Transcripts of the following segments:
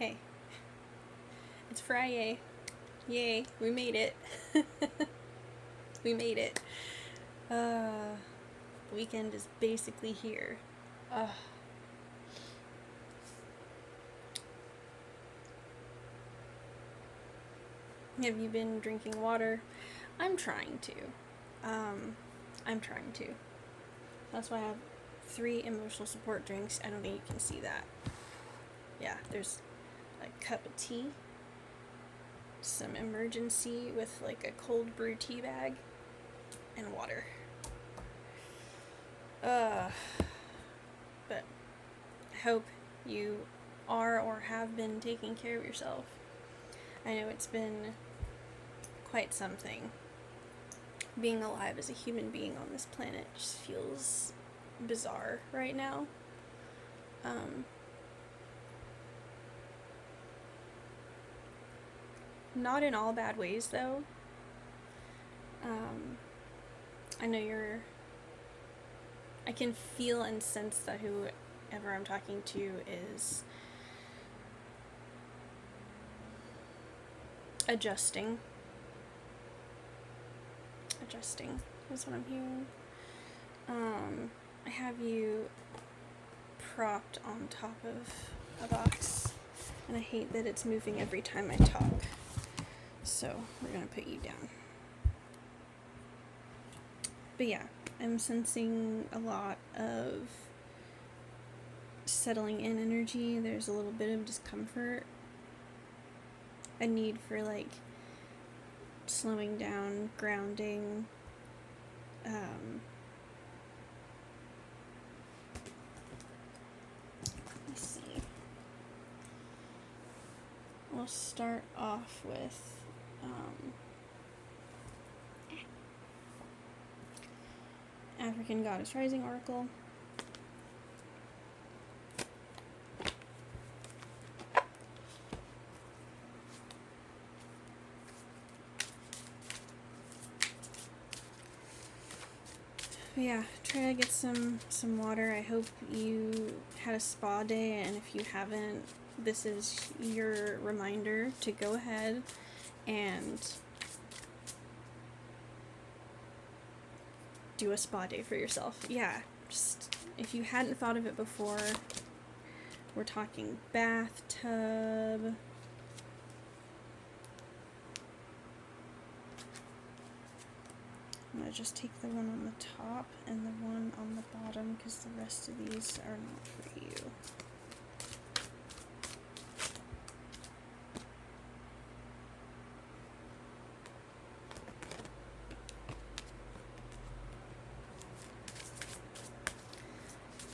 Hey, it's Friday. Yay, we made it. We made it. The weekend is basically here. Uh, have you been drinking water? I'm trying to. I'm trying to. That's why I have 3 emotional support drinks. I don't think you can see that. Yeah, there's a cup of tea, some emergency with like a cold brew tea bag, and water. But I hope you are or have been taking care of yourself. I know it's been quite something. Being alive as a human being on this planet just feels bizarre right now. Not in all bad ways, though. I know I can feel and sense that whoever I'm talking to is adjusting. Adjusting is what I'm hearing. I have you propped on top of a box, and I hate that it's moving every time I talk. So we're gonna put you down. But yeah, I'm sensing a lot of settling in energy. There's a little bit of discomfort. A need for like slowing down, grounding. Let me see. We'll start off with African Goddess Rising Oracle. Yeah, try to get some water. I hope you had a spa day, and if you haven't, this is your reminder to go ahead and do a spa day for yourself. Yeah, just if you hadn't thought of it before, we're talking bathtub. I'm going to just take the one on the top and the one on the bottom because the rest of these are not for you.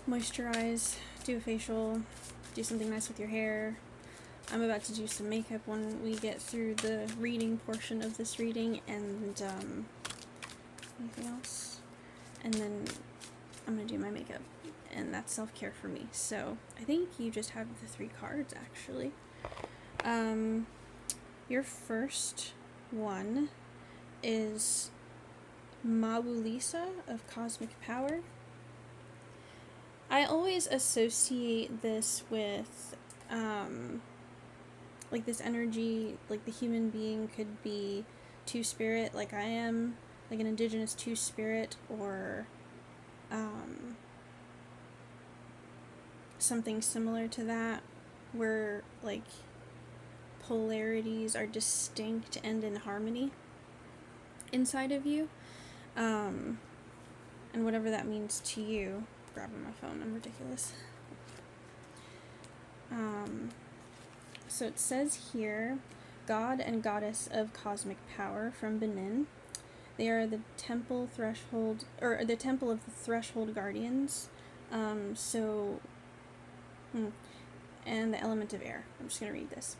Moisturize, do a facial, do something nice with your hair. I'm about to do some makeup when we get through the reading portion of this reading, and anything else, and then I'm gonna do my makeup, and that's self-care for me. So I think you just have the 3 cards actually. Your first one is Mawulisa of Cosmic Power. I always associate this with like this energy, like the human being could be 2-spirit like I am, like an indigenous 2-spirit, or something similar to that, where like polarities are distinct and in harmony inside of you, and whatever that means to you. Grabbing my phone, I'm ridiculous. So it says here, God and Goddess of Cosmic Power from Benin. They are the temple threshold, or the temple of the threshold guardians. And the element of air. I'm just going to read this.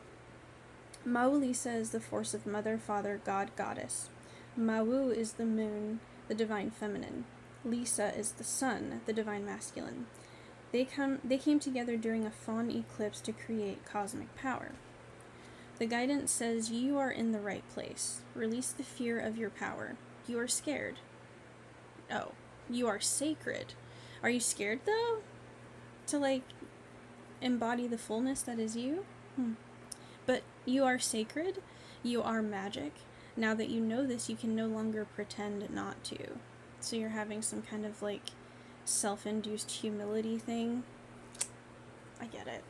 Mawulisa is the force of Mother, Father, God, Goddess. Mawu is the moon, the divine feminine. Lisa is the sun, the divine masculine. They came together during a fawn eclipse to create cosmic power. The guidance says you are in the right place. Release the fear of your power. You are scared. Oh, you are sacred. Are you scared though? To like embody the fullness that is you? But you are sacred. You are magic. Now that you know this, you can no longer pretend not to. So you're having some kind of like self-induced humility thing. I get it.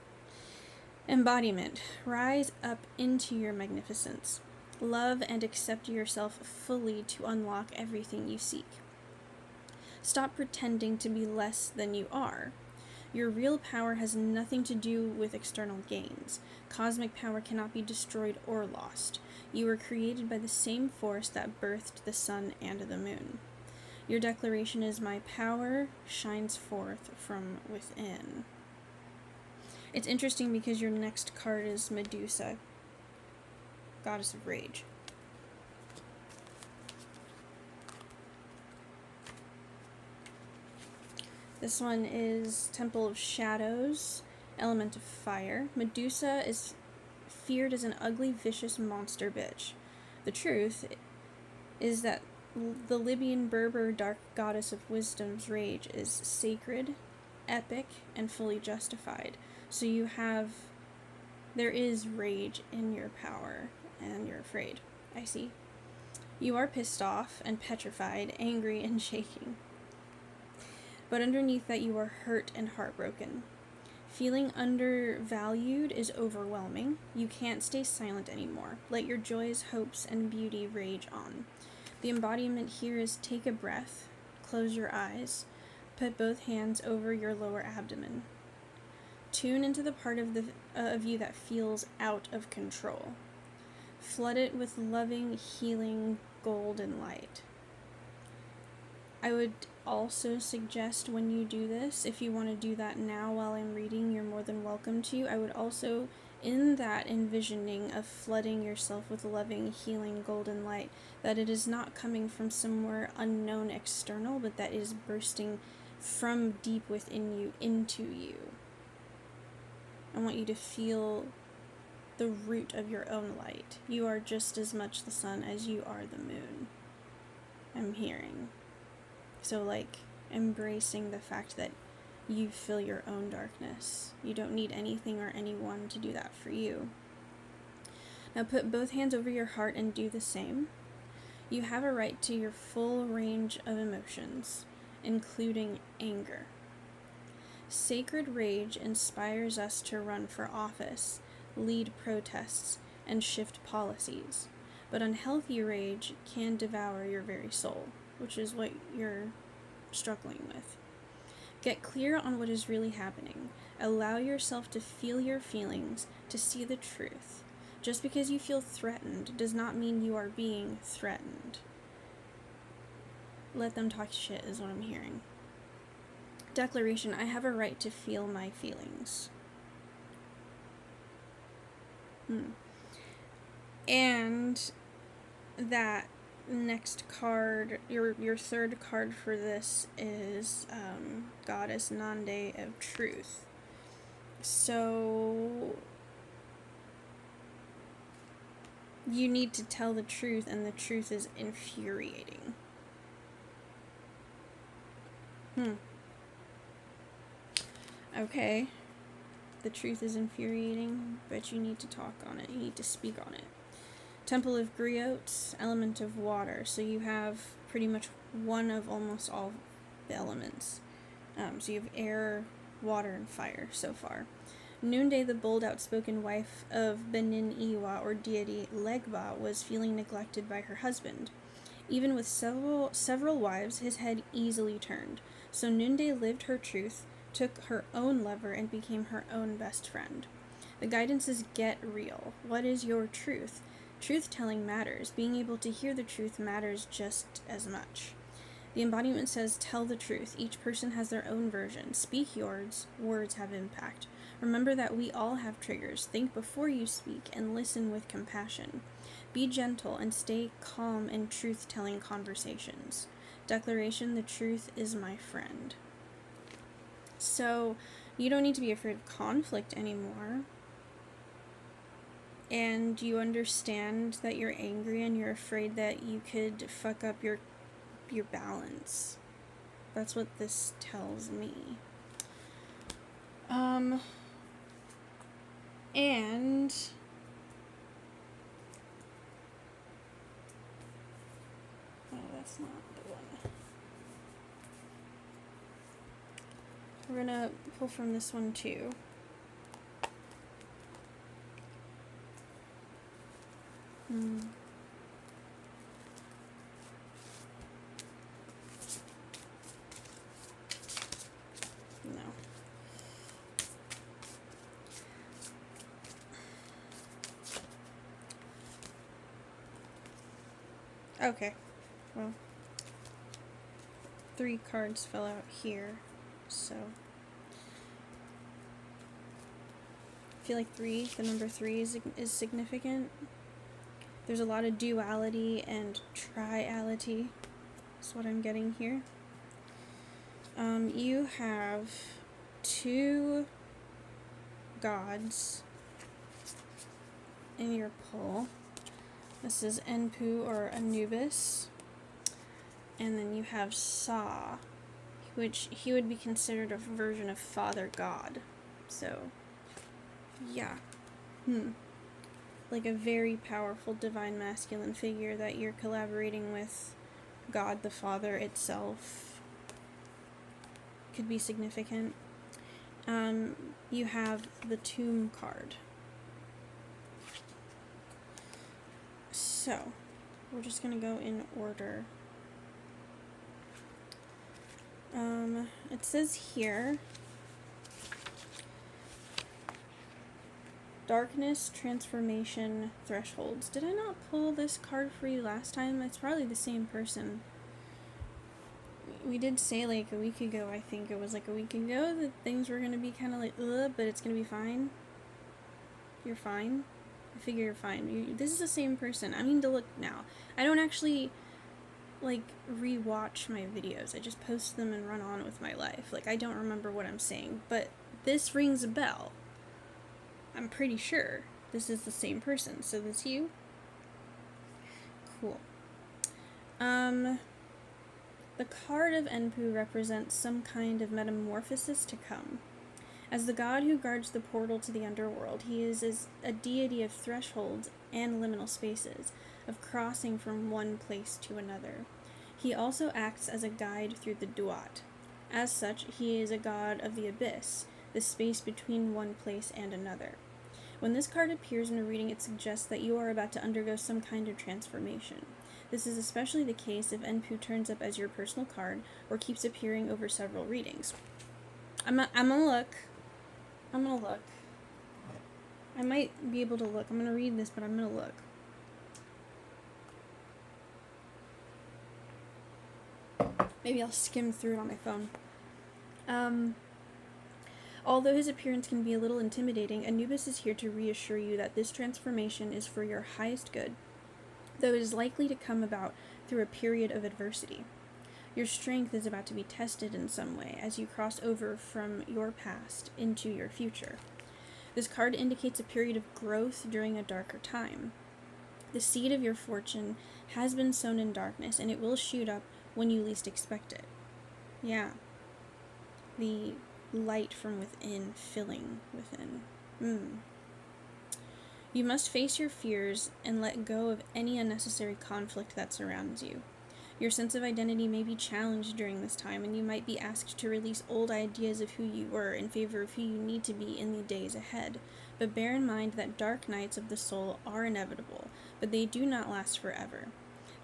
Embodiment. Rise up into your magnificence. Love and accept yourself fully to unlock everything you seek. Stop pretending to be less than you are. Your real power has nothing to do with external gains. Cosmic power cannot be destroyed or lost. You were created by the same force that birthed the sun and the moon. Your declaration is, my power shines forth from within. It's interesting because your next card is Medusa, goddess of rage. This one is Temple of Shadows, element of fire. Medusa is feared as an ugly, vicious monster bitch. The truth is that the Libyan Berber dark goddess of wisdom's rage is sacred, epic, and fully justified. So there is rage in your power, and you're afraid. I see. You are pissed off and petrified, angry and shaking. But underneath that, you are hurt and heartbroken. Feeling undervalued is overwhelming. You can't stay silent anymore. Let your joys, hopes, and beauty rage on. The embodiment here is take a breath, close your eyes, put both hands over your lower abdomen. Tune into the part of you that feels out of control. Flood it with loving, healing, golden light. I would also suggest when you do this, if you want to do that now while I'm reading, you're more than welcome to. I would also, in that envisioning of flooding yourself with loving, healing, golden light, that it is not coming from somewhere unknown external, but that is bursting from deep within you into you. I want you to feel the root of your own light. You are just as much the sun as you are the moon. I'm hearing. So, like, embracing the fact that you feel your own darkness. You don't need anything or anyone to do that for you. Now put both hands over your heart and do the same. You have a right to your full range of emotions, including anger. Sacred rage inspires us to run for office, lead protests, and shift policies. But unhealthy rage can devour your very soul, which is what you're struggling with. Get clear on what is really happening. Allow yourself to feel your feelings, to see the truth. Just because you feel threatened does not mean you are being threatened. Let them talk shit is what I'm hearing. Declaration, I have a right to feel my feelings. And that next card, your third card for this is Goddess Nande of Truth. So you need to tell the truth, and the truth is infuriating. Okay. The truth is infuriating, but you need to talk on it. You need to speak on it. Temple of Griot, element of water. So you have pretty much one of almost all the elements. So you have air, water, and fire so far. Noonday, the bold, outspoken wife of Benin Iwa, or deity Legba, was feeling neglected by her husband. Even with several wives, his head easily turned. So Noonday lived her truth, took her own lever, and became her own best friend. The guidance is get real. What is your truth? Truth-telling matters. Being able to hear the truth matters just as much. The embodiment says, tell the truth. Each person has their own version. Speak yours. Words have impact. Remember that we all have triggers. Think before you speak and listen with compassion. Be gentle and stay calm in truth-telling conversations. Declaration, the truth is my friend. So, you don't need to be afraid of conflict anymore. And you understand that you're angry and you're afraid that you could fuck up your balance. That's what this tells me. And oh, that's not the one. We're gonna pull from this one too. No. Okay. Well, 3 cards fell out here, so I feel like the number 3 is significant. There's a lot of duality and triality. That's what I'm getting here. You have 2 gods in your pull. This is Enpu or Anubis. And then you have Sa, which he would be considered a version of Father God. So, yeah. Like a very powerful divine masculine figure that you're collaborating with. God the Father itself could be significant. You have the Tomb card. So, we're just going to go in order. It says here, Darkness, Transformation, Thresholds. Did I not pull this card for you last time? It's probably the same person. We did say like a week ago, I think it was like a week ago, that things were going to be kind of like, but it's going to be fine. You're fine. I figure you're fine. This is the same person. I mean to look now. I don't actually like rewatch my videos. I just post them and run on with my life. Like I don't remember what I'm saying, but this rings a bell. I'm pretty sure this is the same person. So that's you. Cool. The card of Enpu represents some kind of metamorphosis to come. As the god who guards the portal to the underworld, he is a deity of thresholds and liminal spaces, of crossing from one place to another. He also acts as a guide through the duat. As such, he is a god of the abyss, the space between one place and another. When this card appears in a reading, it suggests that you are about to undergo some kind of transformation. This is especially the case if Enpu turns up as your personal card or keeps appearing over several readings. I'm gonna look. I might be able to look. I'm gonna read this, but I'm gonna look. Maybe I'll skim through it on my phone. Although his appearance can be a little intimidating, Anubis is here to reassure you that this transformation is for your highest good, though it is likely to come about through a period of adversity. Your strength is about to be tested in some way as you cross over from your past into your future. This card indicates a period of growth during a darker time. The seed of your fortune has been sown in darkness, and it will shoot up when you least expect it. Yeah. The light from within filling within. You must face your fears and let go of any unnecessary conflict that surrounds you. Your sense of identity may be challenged during this time, and you might be asked to release old ideas of who you were in favor of who you need to be in the days ahead. But bear in mind that dark nights of the soul are inevitable, but they do not last forever.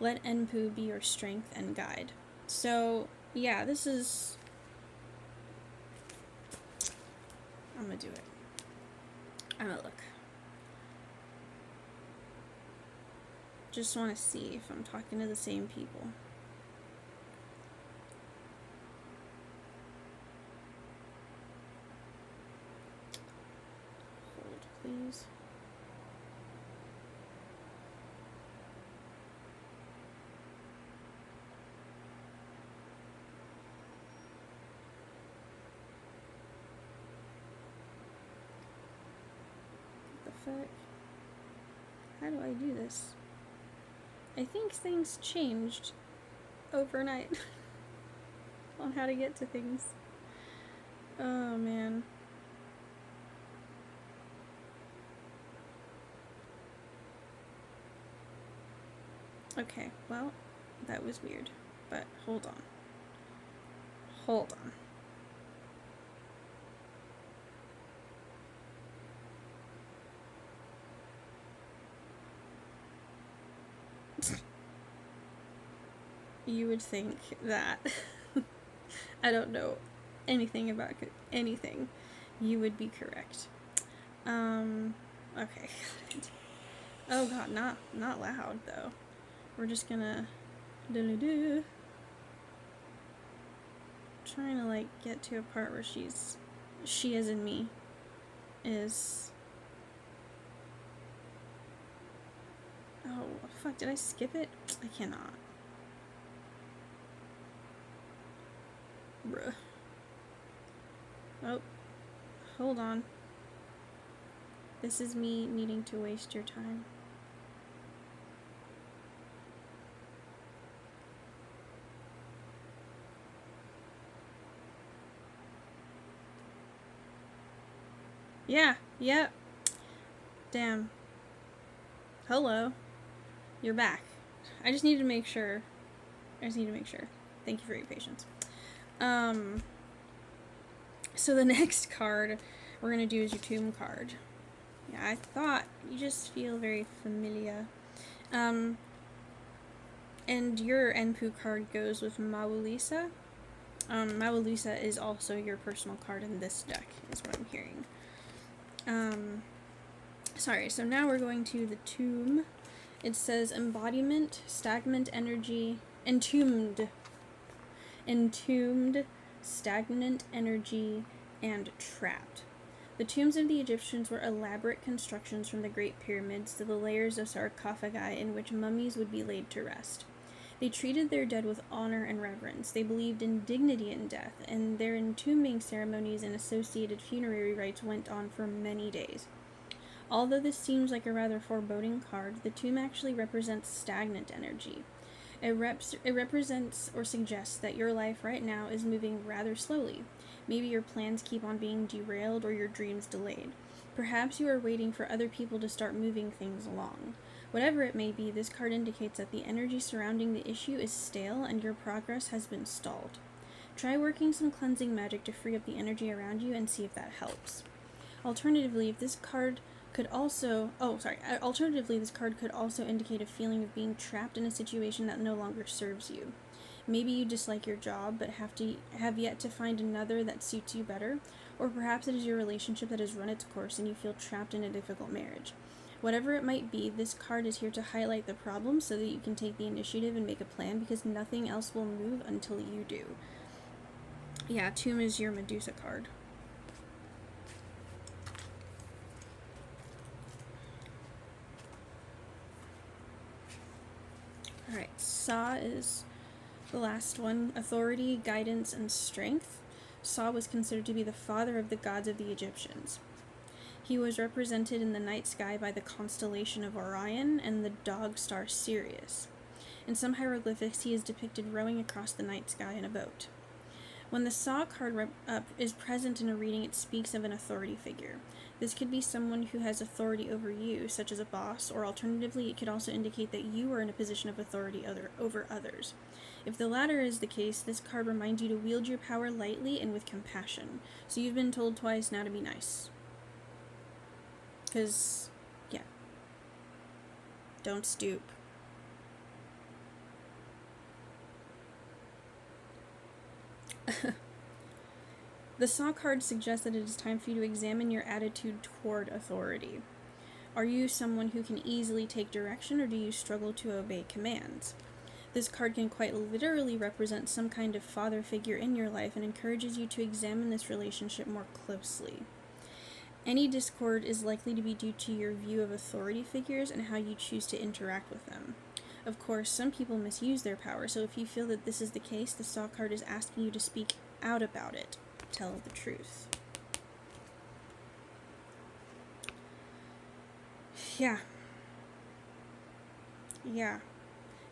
Let Enpu be your strength and guide. So, yeah, this is... I'm gonna do it. I'm gonna look. Just want to see if I'm talking to the same people. Hold, please. What the fuck? How do I do this? I think things changed overnight on how to get to things. Oh, man. Okay, well, that was weird. But hold on. Hold on. You would think that I don't know anything about anything. You would be correct. Okay. Oh god, not loud though. We're just gonna do. Trying to like get to a part where she as in me is. Oh fuck! Did I skip it? I cannot. Bruh. Oh, hold on. This is me needing to waste your time. Yeah, yep. Damn. Hello. You're back. I just need to make sure. Thank you for your patience. So the next card we're gonna do is your tomb card. Yeah, I thought you just feel very familiar. And your Enpu card goes with Mawulisa. Mawulisa is also your personal card in this deck, is what I'm hearing. Sorry, so now we're going to the tomb. It says embodiment, stagnant energy, entombed, stagnant energy, and trapped. The tombs of the Egyptians were elaborate constructions from the Great Pyramids to the layers of sarcophagi in which mummies would be laid to rest. They treated their dead with honor and reverence. They believed in dignity in death, and their entombing ceremonies and associated funerary rites went on for many days. Although this seems like a rather foreboding card, the tomb actually represents stagnant energy. It represents or suggests that your life right now is moving rather slowly. Maybe your plans keep on being derailed or your dreams delayed. Perhaps you are waiting for other people to start moving things along. Whatever it may be, this card indicates that the energy surrounding the issue is stale and your progress has been stalled. Try working some cleansing magic to free up the energy around you and see if that helps. Alternatively, this card could also indicate a feeling of being trapped in a situation that no longer serves you. Maybe you dislike your job but have yet to find another that suits you better, or perhaps it is your relationship that has run its course and you feel trapped in a difficult marriage. Whatever it might be, this card is here to highlight the problem so that you can take the initiative and make a plan, because nothing else will move until you do. Yeah, Tomb is your Medusa card. Alright, Sa is the last one. Authority, guidance, and strength. Sa was considered to be the father of the gods of the Egyptians. He was represented in the night sky by the constellation of Orion and the dog star Sirius. In some hieroglyphics, he is depicted rowing across the night sky in a boat. When the Sa card is present in a reading, it speaks of an authority figure. This could be someone who has authority over you, such as a boss, or alternatively, it could also indicate that you are in a position of authority over others. If the latter is the case, this card reminds you to wield your power lightly and with compassion. So you've been told twice now to be nice. Because, yeah. Don't stoop. The Sa card suggests that it is time for you to examine your attitude toward authority. Are you someone who can easily take direction, or do you struggle to obey commands? This card can quite literally represent some kind of father figure in your life and encourages you to examine this relationship more closely. Any discord is likely to be due to your view of authority figures and how you choose to interact with them. Of course, some people misuse their power, so if you feel that this is the case, the Sa card is asking you to speak out about it. Tell the truth. Yeah.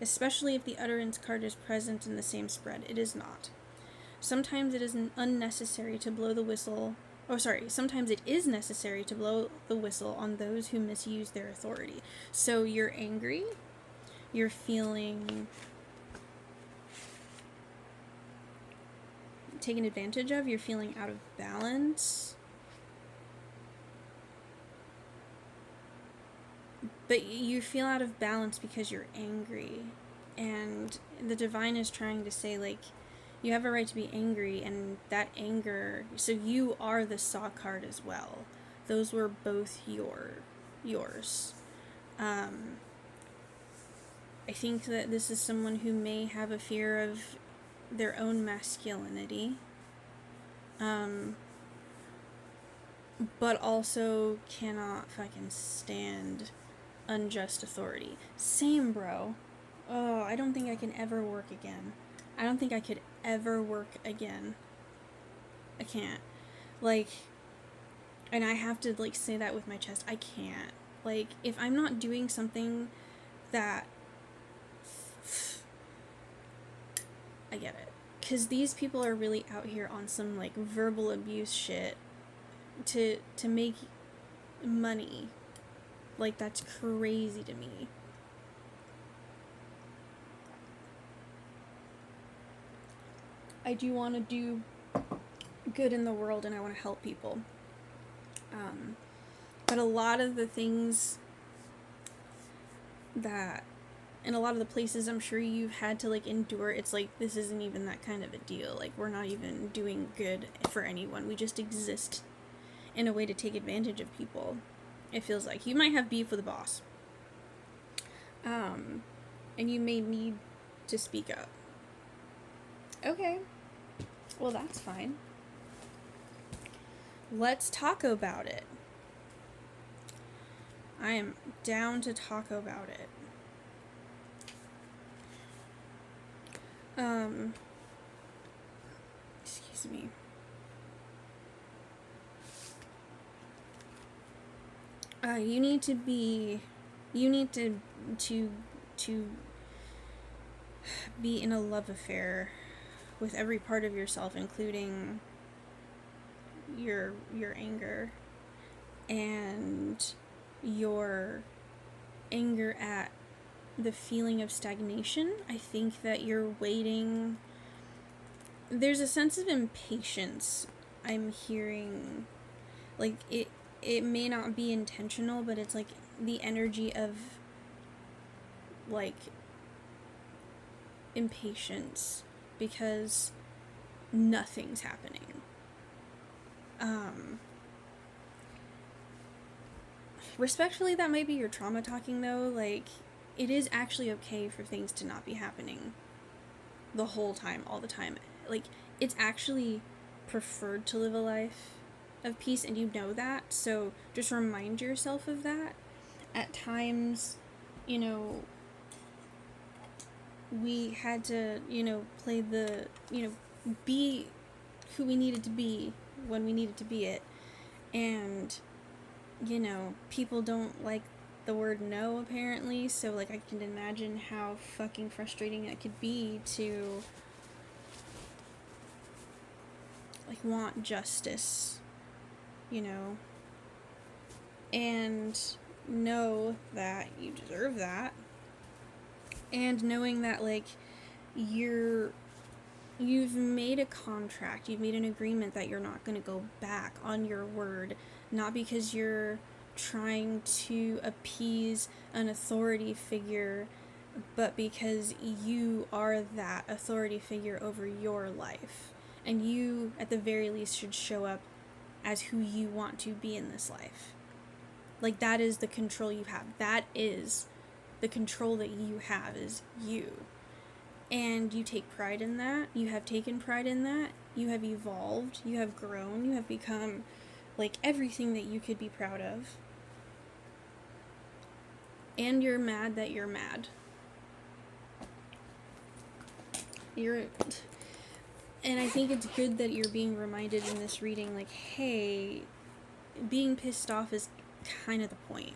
Especially if the utterance card is present in the same spread. It is not. Sometimes it is unnecessary to blow the whistle. Sometimes it is necessary to blow the whistle on those who misuse their authority. So you're angry? you're feeling taken advantage of, you're feeling out of balance. But you feel out of balance because you're angry. And the divine is trying to say, like, you have a right to be angry, and that anger, so you are the Saw card as well. Those were both yours. I think that this is someone who may have a fear of their own masculinity, but also cannot fucking stand unjust authority. Same, bro. Oh, I don't think I can ever work again. I don't think I could ever work again. I can't. Like, and I have to, like, say that with my chest. I can't. Like, if I'm not doing something that... I get it. Because these people are really out here on some, like, verbal abuse shit to make money. Like, that's crazy to me. I do want to do good in the world, and I want to help people. But a lot of the things that, in a lot of the places I'm sure you've had to, like, endure, it's like, this isn't even that kind of a deal. Like, we're not even doing good for anyone. We just exist in a way to take advantage of people. It feels like you might have beef with a boss. And you may need to speak up. Okay. Well, that's fine. Let's talk about it. I am down to talk about it. Excuse me. You need to be in a love affair with every part of yourself, including your anger and your anger at the feeling of stagnation. I think that you're waiting. There's a sense of impatience I'm hearing. Like, it may not be intentional, but it's like the energy of, like, impatience because nothing's happening. Respectfully, that might be your trauma talking, though. Like, it is actually okay for things to not be happening the whole time, all the time. Like, it's actually preferred to live a life of peace, and you know that, so just remind yourself of that. At times, you know, we had to, you know, play the, you know, be who we needed to be when we needed to be it, and, you know, people don't like the word no, apparently, so, like, I can imagine how fucking frustrating it could be to, like, want justice, you know, and know that you deserve that, and knowing that, like, you've made a contract, you've made an agreement that you're not going to go back on your word, not because you're trying to appease an authority figure, but because you are that authority figure over your life, and you, at the very least, should show up as who you want to be in this life. Like, that is the control you have. That is the control that you have, is you. And you take pride in that. You have taken pride in that. You have evolved. You have grown. You have become, like, everything that you could be proud of. And you're mad that you're mad. And I think it's good that you're being reminded in this reading, like, hey, being pissed off is kind of the point.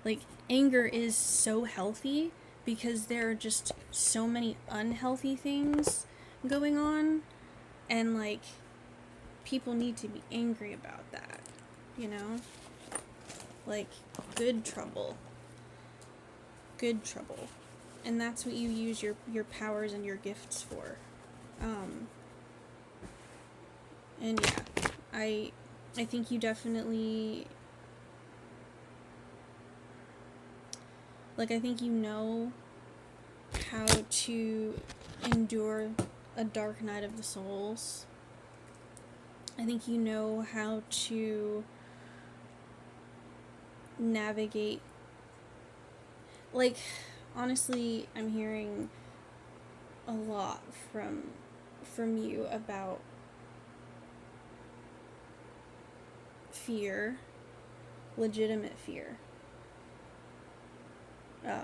Like, anger is so healthy because there are just so many unhealthy things going on, and, like, people need to be angry about that, you know? Like, good trouble. And that's what you use your powers and your gifts for. And yeah, I think you definitely, like, I think you know how to endure a dark night of the souls. I think you know how to navigate, like, honestly, I'm hearing a lot from you about fear, legitimate fear. I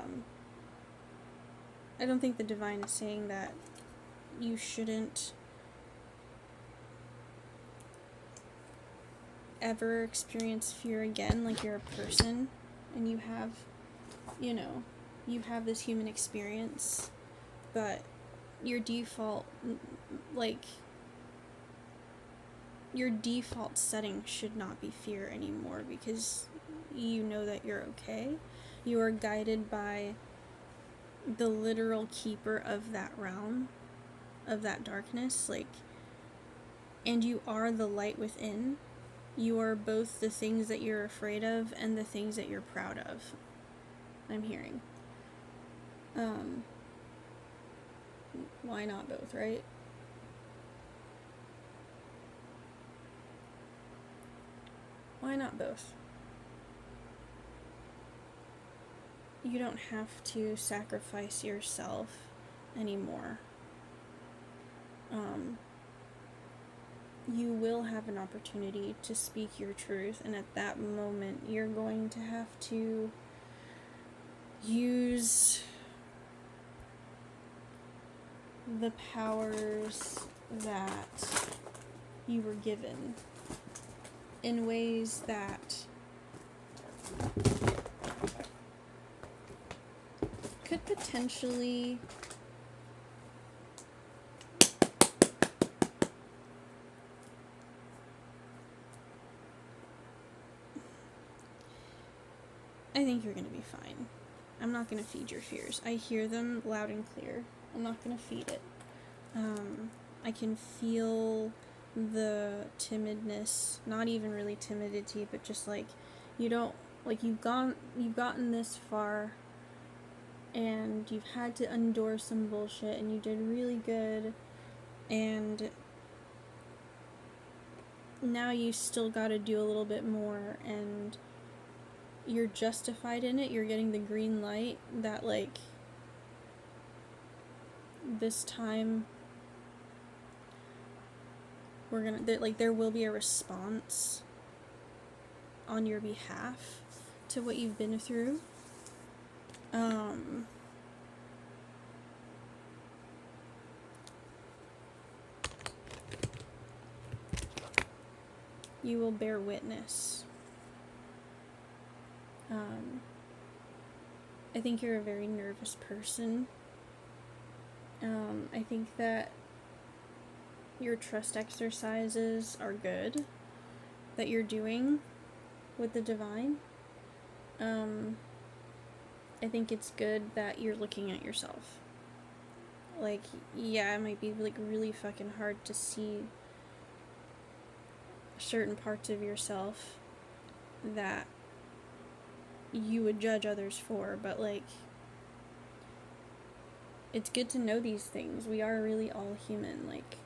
don't think the divine is saying that you shouldn't ever experience fear again, like you're a person and you have, you have this human experience, but your default, like, your default setting should not be fear anymore, because you know that you're okay. You are guided by the literal keeper of that realm, of that darkness, like, and you are the light within. You are both the things that you're afraid of and the things that you're proud of. I'm hearing. Why not both, right? Why not both? You don't have to sacrifice yourself anymore. You will have an opportunity to speak your truth, and at that moment, you're going to have to use the powers that you were given in ways that could potentially I think you're going to be fine. I'm not going to feed your fears. I hear them loud and clear. I'm not going to feed it. I can feel the timidness, not even really timidity, but just like, you don't, like, you've gotten this far, and you've had to endure some bullshit, and you did really good, and now you still gotta do a little bit more, and you're justified in it. You're getting the green light that, like, this time we're gonna, there will be a response on your behalf to what you've been through. You will bear witness. I think you're a very nervous person. I think that your trust exercises are good that you're doing with the divine. I think it's good that you're looking at yourself. Like, yeah, it might be, like, really fucking hard to see certain parts of yourself that you would judge others for, but, like, it's good to know these things. We are really all human. Like,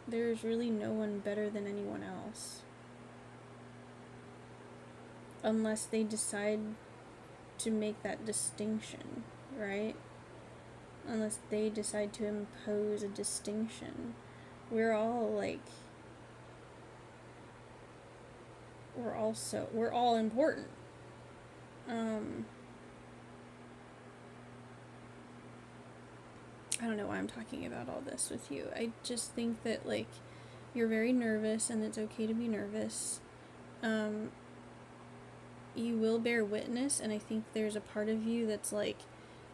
there's really no one better than anyone else, unless they decide to make that distinction, right? Unless they decide to impose a distinction. We're all, like, we're all important. I don't know why I'm talking about all this with you. I just think that, like, you're very nervous, and it's okay to be nervous. You will bear witness, and I think there's a part of you that's, like,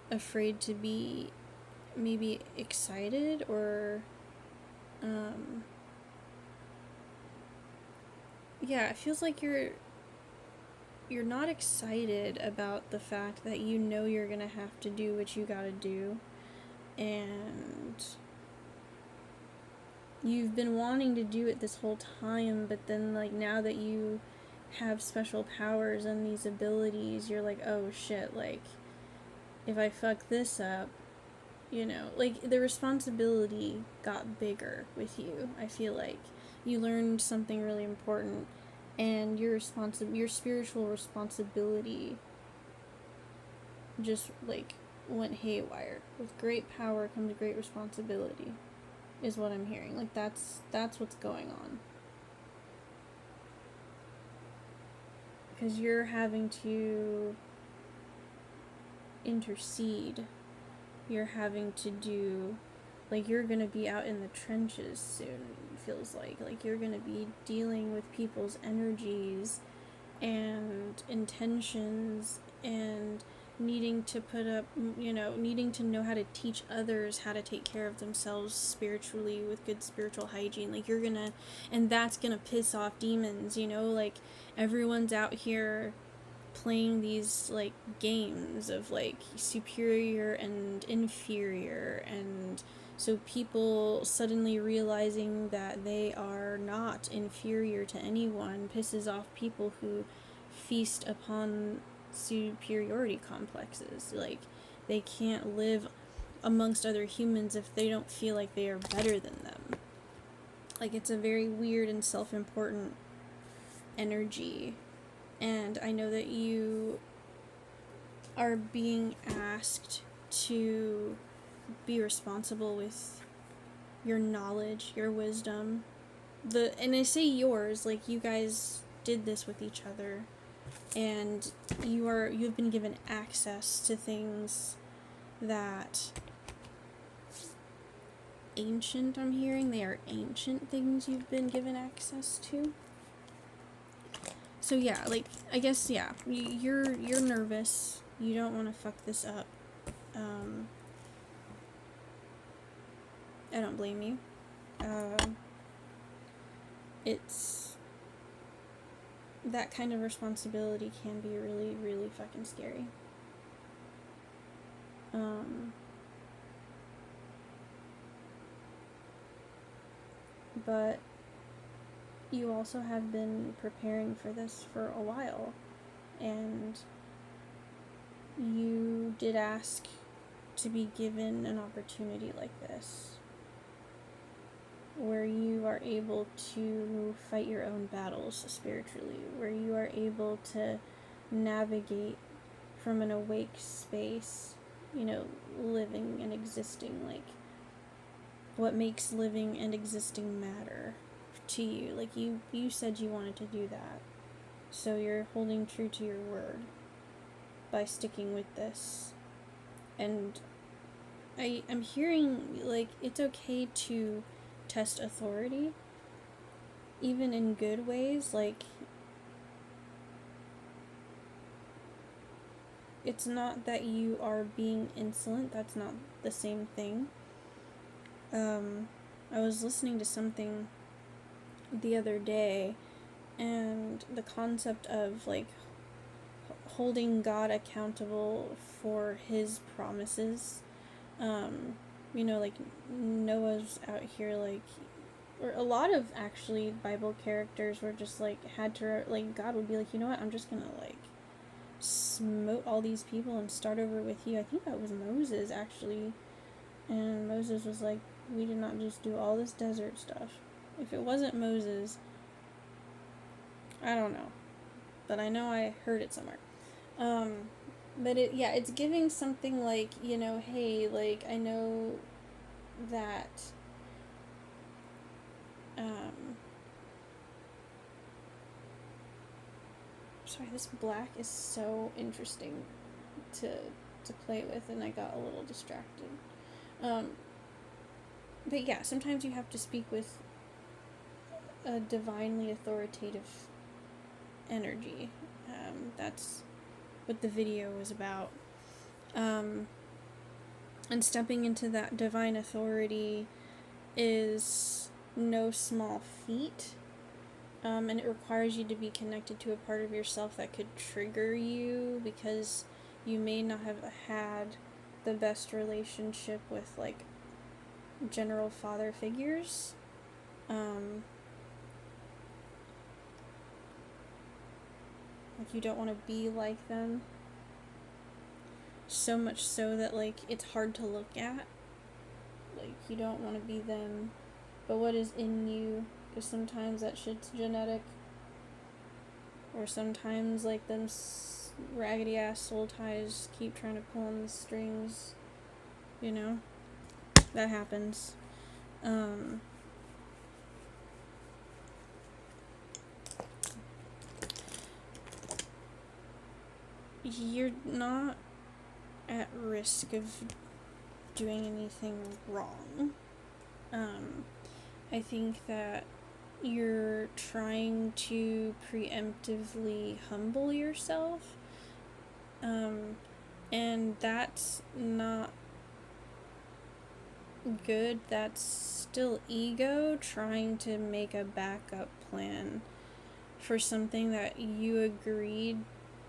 afraid to be maybe excited, or yeah, it feels like you're you're not excited about the fact that you know you're gonna have to do what you gotta do, and you've been wanting to do it this whole time, but then, like, now that you have special powers and these abilities, you're like, oh shit, like, if I fuck this up, you know, like, the responsibility got bigger with you. I feel like you learned something really important, and your spiritual responsibility just, like, went haywire. With great power comes great responsibility, is what I'm hearing. Like, that's what's going on. Because you're having to intercede. You're having to do, like, you're gonna be out in the trenches soon, it feels like. Like, you're gonna be dealing with people's energies and intentions, and needing to put up, you know, needing to know how to teach others how to take care of themselves spiritually with good spiritual hygiene. Like, you're gonna, and that's gonna piss off demons, you know, like, everyone's out here playing these, like, games of, like, superior and inferior, and so people suddenly realizing that they are not inferior to anyone pisses off people who feast upon superiority complexes. Like, they can't live amongst other humans if they don't feel like they are better than them. Like, it's a very weird and self-important energy. And I know that you are being asked to be responsible with your knowledge, your wisdom. And I say yours, like, you guys did this with each other, and you've been given access to things that ancient, I'm hearing. They are ancient things you've been given access to. So yeah, like, I guess, yeah, you're nervous. You don't want to fuck this up. I don't blame you. It's, that kind of responsibility can be really, really fucking scary. But you also have been preparing for this for a while, and you did ask to be given an opportunity like this, where you are able to fight your own battles spiritually, where you are able to navigate from an awake space, you know, living and existing, like, what makes living and existing matter to you. Like, you said you wanted to do that, so you're holding true to your word by sticking with this. And I'm hearing, like, it's okay to test authority, even in good ways. Like, it's not that you are being insolent, that's not the same thing. I was listening to something the other day, and the concept of, like, holding God accountable for his promises. You know, like, Noah's out here, like, or a lot of, actually, Bible characters were just, like, had to, like, God would be like, you know what, I'm just gonna, like, smote all these people and start over with you. I think that was Moses, actually. And Moses was like, we did not just do all this desert stuff. If it wasn't Moses, I don't know, but I know I heard it somewhere. But it's giving something like, you know, hey, like, I know that, sorry, this black is so interesting to play with, and I got a little distracted. But yeah, sometimes you have to speak with a divinely authoritative energy. That's what the video was about. And stepping into that divine authority is no small feat. And it requires you to be connected to a part of yourself that could trigger you because you may not have had the best relationship with, like, general father figures. Like, you don't want to be like them. So much so that, like, it's hard to look at. Like, you don't want to be them. But what is in you? Because sometimes that shit's genetic. Or sometimes, like, them raggedy ass soul ties keep trying to pull on the strings. You know? That happens. You're not at risk of doing anything wrong. I think that you're trying to preemptively humble yourself, and that's not good. That's still ego trying to make a backup plan for something that you agreed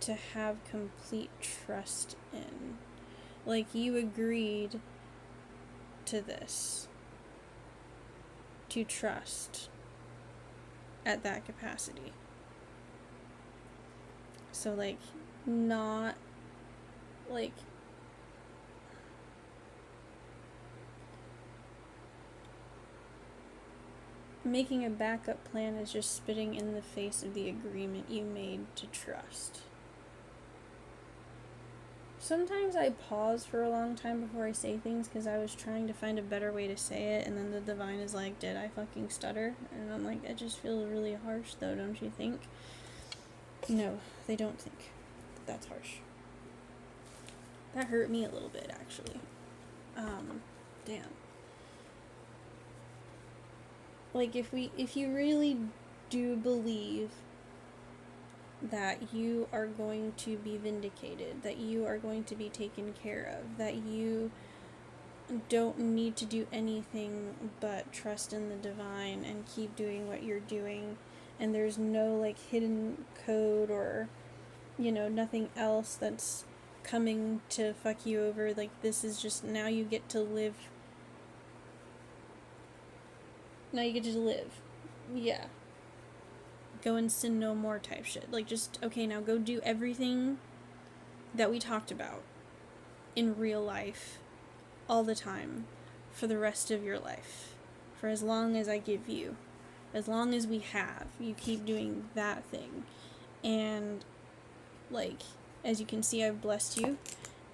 to have complete trust in. Like, you agreed to this, to trust at that capacity. So, like, not, like, making a backup plan is just spitting in the face of the agreement you made to trust. Sometimes I pause for a long time before I say things because I was trying to find a better way to say it, and then the divine is like, did I fucking stutter? And I'm like, it just feels really harsh though, don't you think? No, they don't think that's harsh. That hurt me a little bit, actually. Damn. Like, if you really do believe that you are going to be vindicated, that you are going to be taken care of, that you don't need to do anything but trust in the divine and keep doing what you're doing, and there's no, like, hidden code or, you know, nothing else that's coming to fuck you over. Like, this is just, now you get to live. Yeah. Go and sin no more type shit. Like, just, okay, now go do everything that we talked about in real life all the time for the rest of your life. For as long as I give you. As long as we have. You keep doing that thing. And, like, as you can see, I've blessed you.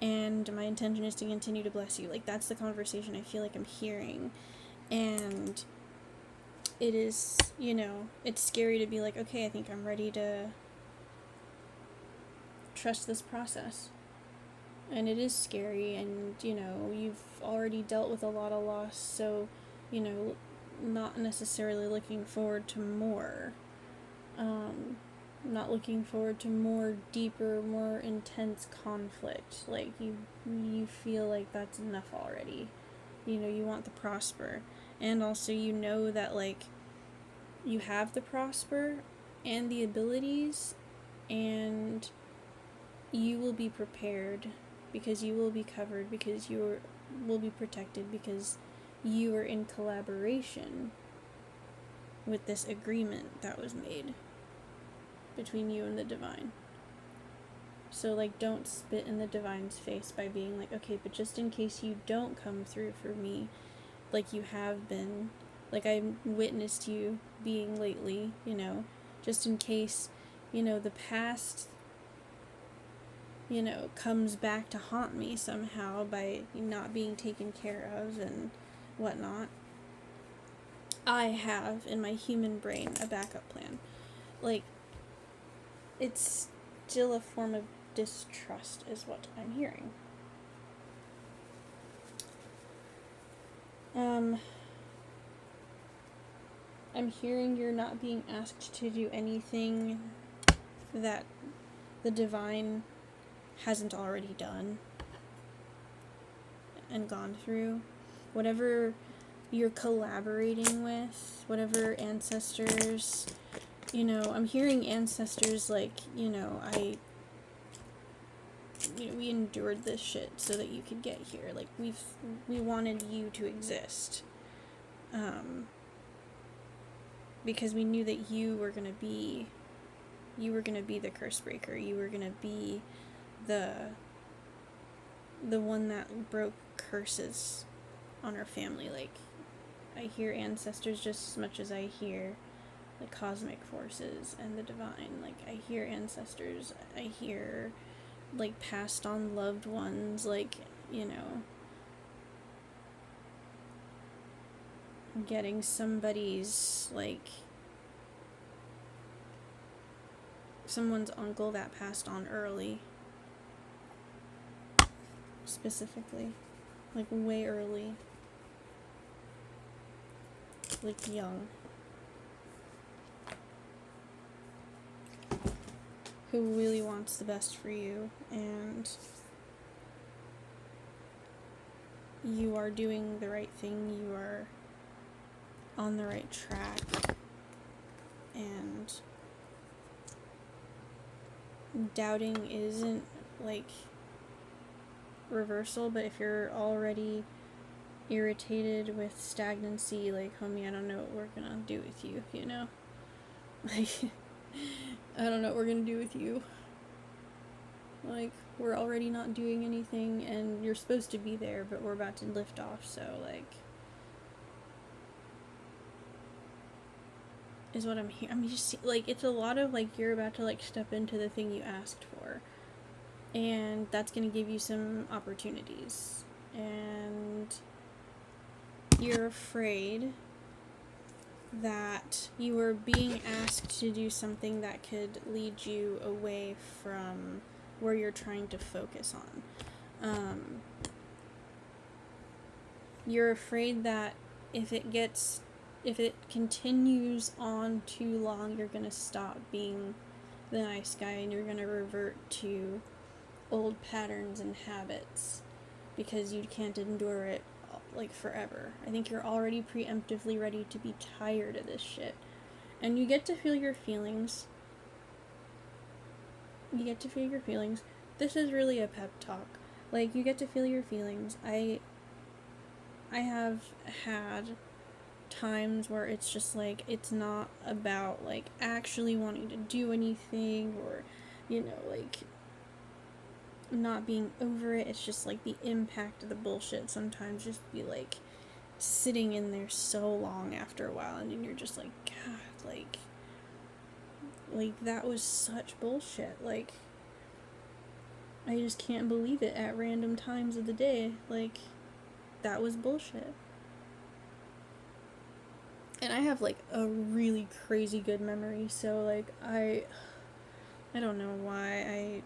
And my intention is to continue to bless you. Like, that's the conversation I feel like I'm hearing. And it is, you know, it's scary to be like, okay, I think I'm ready to trust this process. And it is scary, and, you know, you've already dealt with a lot of loss, so, you know, not necessarily looking forward to more. Not looking forward to more deeper, more intense conflict. Like, you feel like that's enough already. You know, you want the prosper. And also, you know that, like, you have the prosper and the abilities, and you will be prepared because you will be covered, because you will be protected, because you are in collaboration with this agreement that was made between you and the divine. So, like, don't spit in the divine's face by being like, okay, but just in case you don't come through for me, like you have been, like I witnessed you being lately, you know, just in case, you know, the past, you know, comes back to haunt me somehow by not being taken care of and whatnot. I have, in my human brain, a backup plan. Like, it's still a form of distrust is what I'm hearing. I'm hearing you're not being asked to do anything that the divine hasn't already done and gone through. Whatever you're collaborating with, whatever ancestors, I'm hearing ancestors like, we endured this shit so that you could get here. Like, we wanted you to exist. Because we knew that you were gonna be the curse breaker. You were gonna be the one that broke curses on our family. Like, I hear ancestors just as much as I hear the cosmic forces and the divine. Like, I hear ancestors, I hear, like, passed on loved ones, like, getting somebody's, like, someone's uncle that passed on early. Specifically. Like, way early. Like, young. Who really wants the best for you, and you are doing the right thing, you are on the right track, and doubting isn't, like, reversal, but if you're already irritated with stagnancy, like, homie, I don't know what we're gonna do with you, Like, I don't know what we're gonna do with you. Like, we're already not doing anything, and you're supposed to be there, but we're about to lift off, so, like, is what I'm hearing. I mean, just, like, it's a lot of, like, you're about to, like, step into the thing you asked for, and that's gonna give you some opportunities, and you're afraid that you are being asked to do something that could lead you away from where you're trying to focus on. You're afraid that if it continues on too long, you're gonna stop being the nice guy and you're gonna revert to old patterns and habits because you can't endure it, like, forever. I think you're already preemptively ready to be tired of this shit. And you get to feel your feelings. This is really a pep talk. Like, you get to feel your feelings. I have had times where it's just, like, it's not about, like, actually wanting to do anything or, like, not being over it. It's just, like, the impact of the bullshit sometimes just be, like, sitting in there so long after a while, and then you're just like, God, like, that was such bullshit. Like, I just can't believe it at random times of the day. Like, that was bullshit. And I have, like, a really crazy good memory, so, like, I don't know why I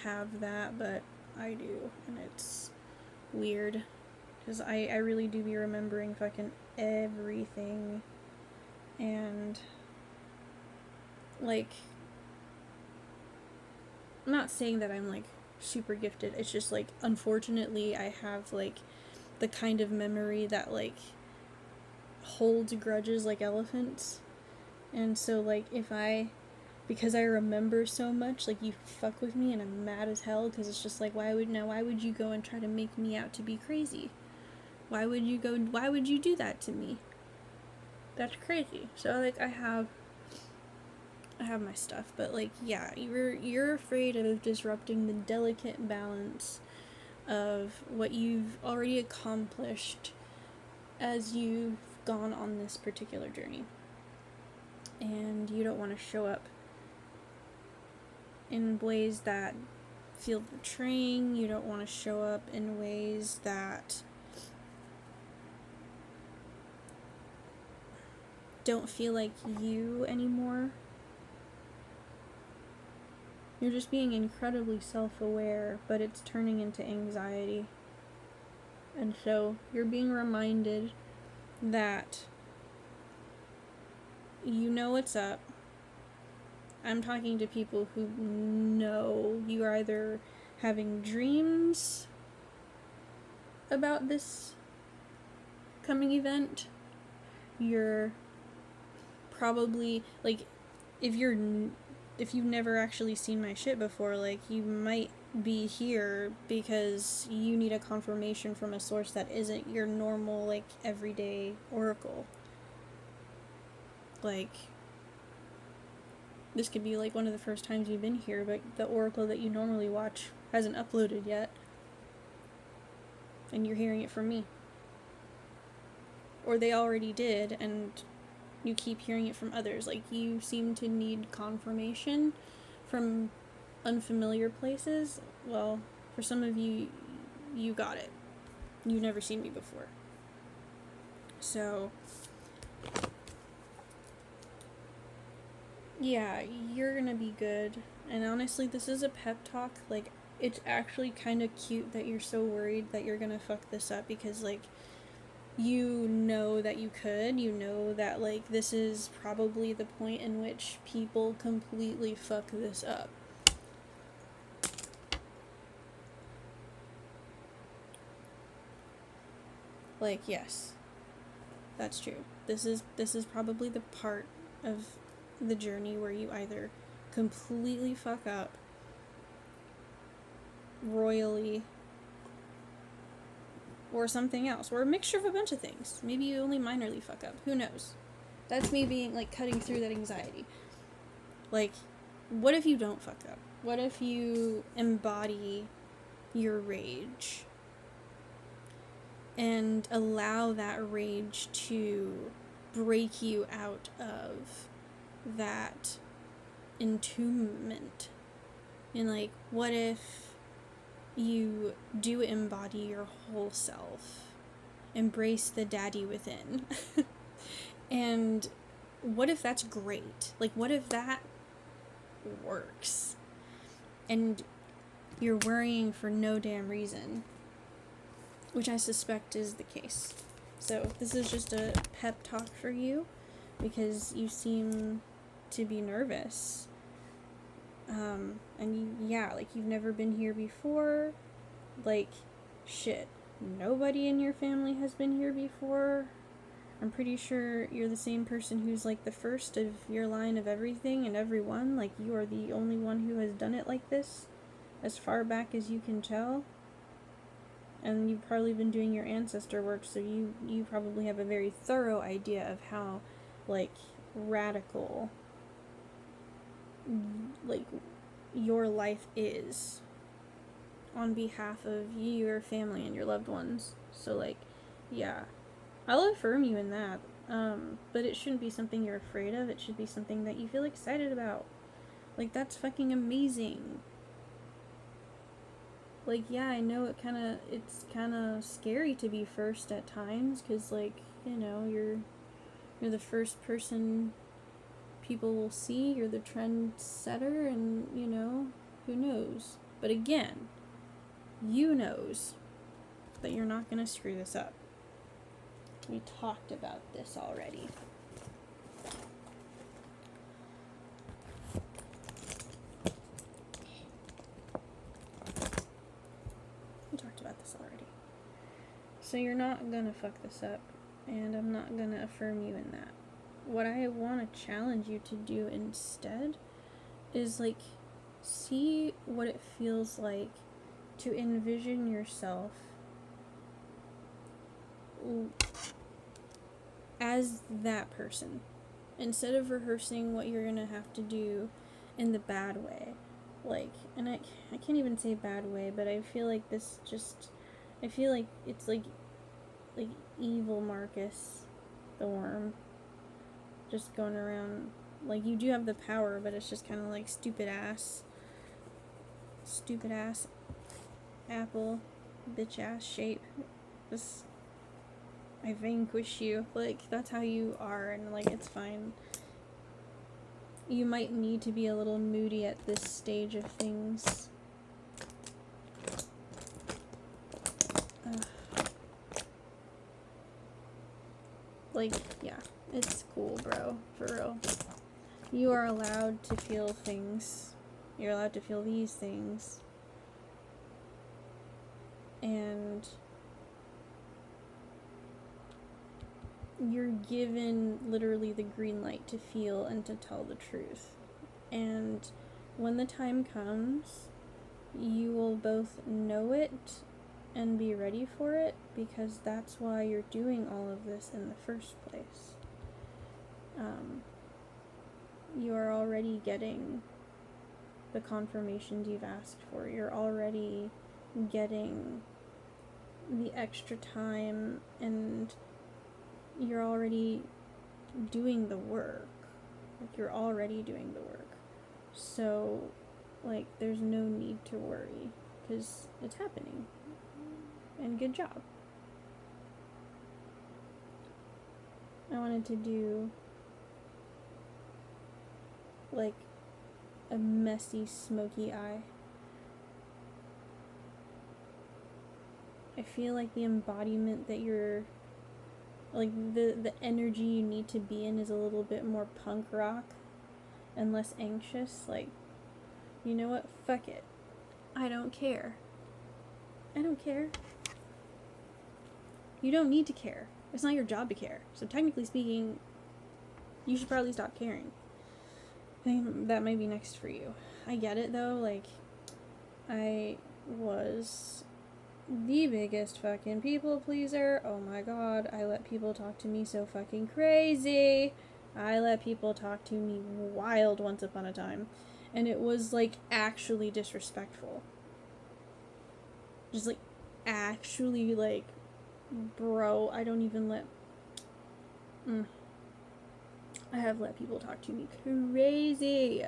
have that, but I do, and it's weird, because I really do be remembering fucking everything, and, like, I'm not saying that I'm, like, super gifted, it's just, like, unfortunately, I have, like, the kind of memory that, like, holds grudges like elephants, and so, like, because I remember so much, like, you fuck with me and I'm mad as hell, because it's just like, why would you go and try to make me out to be crazy? Why would you do that to me? That's crazy. So, like, I have my stuff, but, like, yeah, you're afraid of disrupting the delicate balance of what you've already accomplished as you've gone on this particular journey. And you don't want to show up in ways that feel betraying. You don't want to show up in ways that don't feel like you anymore. You're just being incredibly self-aware, but it's turning into anxiety. And so you're being reminded that you know what's up. I'm talking to people who know you're either having dreams about this coming event, you're probably, like, if you've never actually seen my shit before, like, you might be here because you need a confirmation from a source that isn't your normal, like, everyday oracle. Like, this could be, like, one of the first times you've been here, but the oracle that you normally watch hasn't uploaded yet. And you're hearing it from me. Or they already did, and you keep hearing it from others. Like, you seem to need confirmation from unfamiliar places. Well, for some of you, you got it. You've never seen me before. So, yeah, you're gonna be good. And honestly, this is a pep talk. Like, it's actually kind of cute that you're so worried that you're gonna fuck this up, because, like, you know that you could. You know that, like, this is probably the point in which people completely fuck this up. Like, yes, that's true. This is probably the part of the journey where you either completely fuck up royally, or something else, or a mixture of a bunch of things. Maybe you only minorly fuck up. Who knows? That's me being, like, cutting through that anxiety. Like, what if you don't fuck up? What if you embody your rage and allow that rage to break you out of that entombment? And, like, what if you do embody your whole self, embrace the daddy within? And what if that's great? Like, what if that works and you're worrying for no damn reason, which I suspect is the case. So this is just a pep talk for you, because you seem to be nervous. And like, you've never been here before. Like, shit, nobody in your family has been here before. I'm pretty sure you're the same person who's, like, the first of your line of everything and everyone. Like, you are the only one who has done it like this, as far back as you can tell. And you've probably been doing your ancestor work, so you probably have a very thorough idea of how, like, radical, like, your life is on behalf of your family and your loved ones. So, like, yeah, I'll affirm you in that. But it shouldn't be something you're afraid of. It should be something that you feel excited about. Like, that's fucking amazing. Like, yeah, I know it's kind of scary to be first at times, because, like, you know, you're the first person people will see, you're the trendsetter, and, you know, who knows? But again, you knows that you're not gonna screw this up. We talked about this already. So you're not gonna fuck this up, and I'm not gonna affirm you in that. What I want to challenge you to do instead is, like, see what it feels like to envision yourself as that person, instead of rehearsing what you're gonna have to do in the bad way. Like, and I can't even say bad way, but I feel like I feel like it's like evil Marcus the Worm, just going around. Like, you do have the power, but it's just kind of like stupid ass apple bitch ass shape. Just, I vanquish you. Like, that's how you are, and, like, it's fine. You might need to be a little moody at this stage of things. Like, yeah, it's cool, bro, for real. You are allowed to feel things. You're allowed to feel these things. And you're given literally the green light to feel and to tell the truth. And when the time comes, you will both know it and be ready for it, because that's why you're doing all of this in the first place. You are already getting the confirmations you've asked for. You're already getting the extra time, and you're already doing the work. Like, you're already doing the work. So, like, there's no need to worry, because it's happening. And good job. I wanted to do, like, a messy, smoky eye. I feel like the embodiment that you're, like, the energy you need to be in is a little bit more punk rock and less anxious. Like, you know what? Fuck it. I don't care. I don't care. You don't need to care. It's not your job to care. So technically speaking, you should probably stop caring. I think that might be next for you. I get it though, like, I was the biggest fucking people pleaser. Oh my god, I let people talk to me so fucking crazy. I let people talk to me wild once upon a time. And it was, like, actually disrespectful. Just, like, actually, like, bro, I don't even let... I have let people talk to me crazy.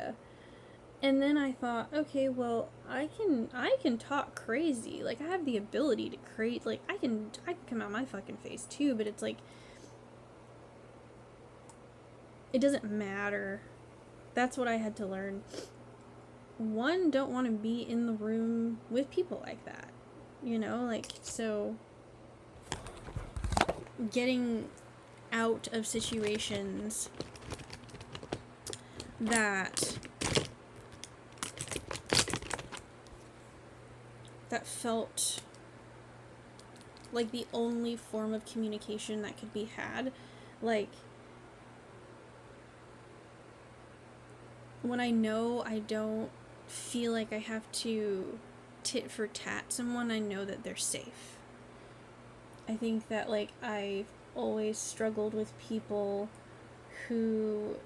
And then I thought, okay, well, I can talk crazy. Like, I have the ability to create, like, I can come out my fucking face too, but it's like, it doesn't matter. That's what I had to learn. One, don't want to be in the room with people like that. You know, like, so getting out of situations that felt like the only form of communication that could be had. Like, when I know I don't feel like I have to tit for tat someone, I know that they're safe. I think that, like, I've always struggled with people who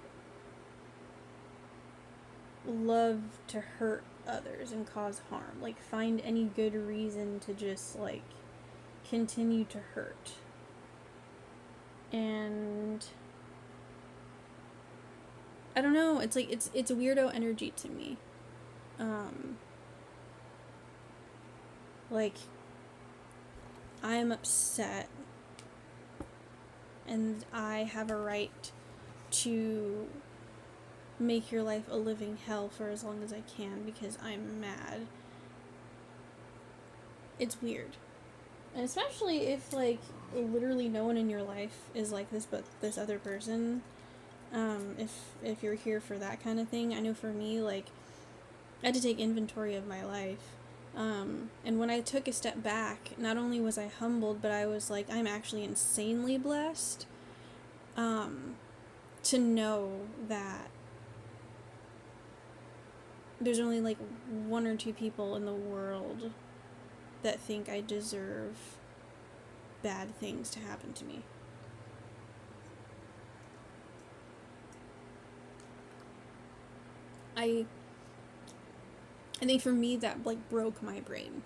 love to hurt others and cause harm. Like, find any good reason to just, like, continue to hurt. And I don't know, it's like, it's a weirdo energy to me. Like, I'm upset, and I have a right to make your life a living hell for as long as I can because I'm mad. It's weird. And especially if, like, literally no one in your life is like this but this other person. If you're here for that kind of thing. I know for me, like, I had to take inventory of my life. And when I took a step back, not only was I humbled, but I was like, I'm actually insanely blessed to know that there's only, like, one or two people in the world that think I deserve bad things to happen to me. I think for me that, like, broke my brain.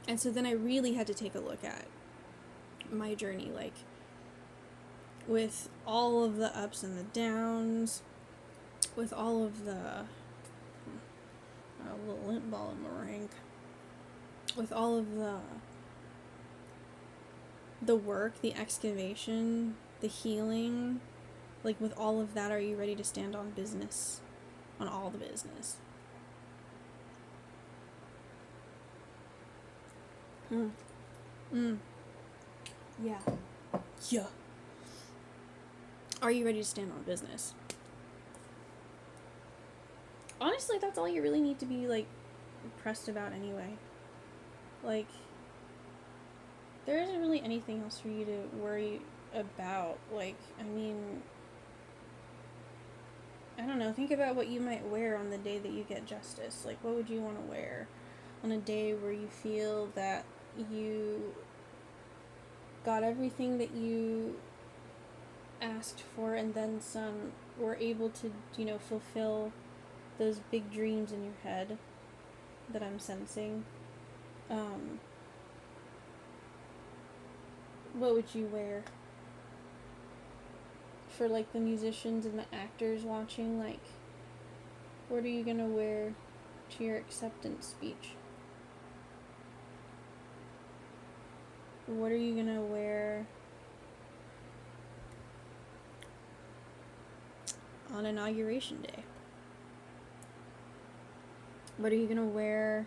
And so then I really had to take a look at my journey, like, with all of the ups and the downs, with all of the little lint ball in my rank, with all of the work, the excavation, the healing, like, with all of that, are you ready to stand on business? On all the business. Yeah. Yeah. Are you ready to stand on business? Honestly, that's all you really need to be, like, pressed about anyway. Like, there isn't really anything else for you to worry about. Like, I mean, I don't know, think about what you might wear on the day that you get justice. Like, what would you want to wear on a day where you feel that you got everything that you asked for and then some, were able to, fulfill those big dreams in your head that I'm sensing? What would you wear? For, like, the musicians and the actors watching, like, what are you gonna wear to your acceptance speech? What are you gonna wear on Inauguration Day? What are you gonna wear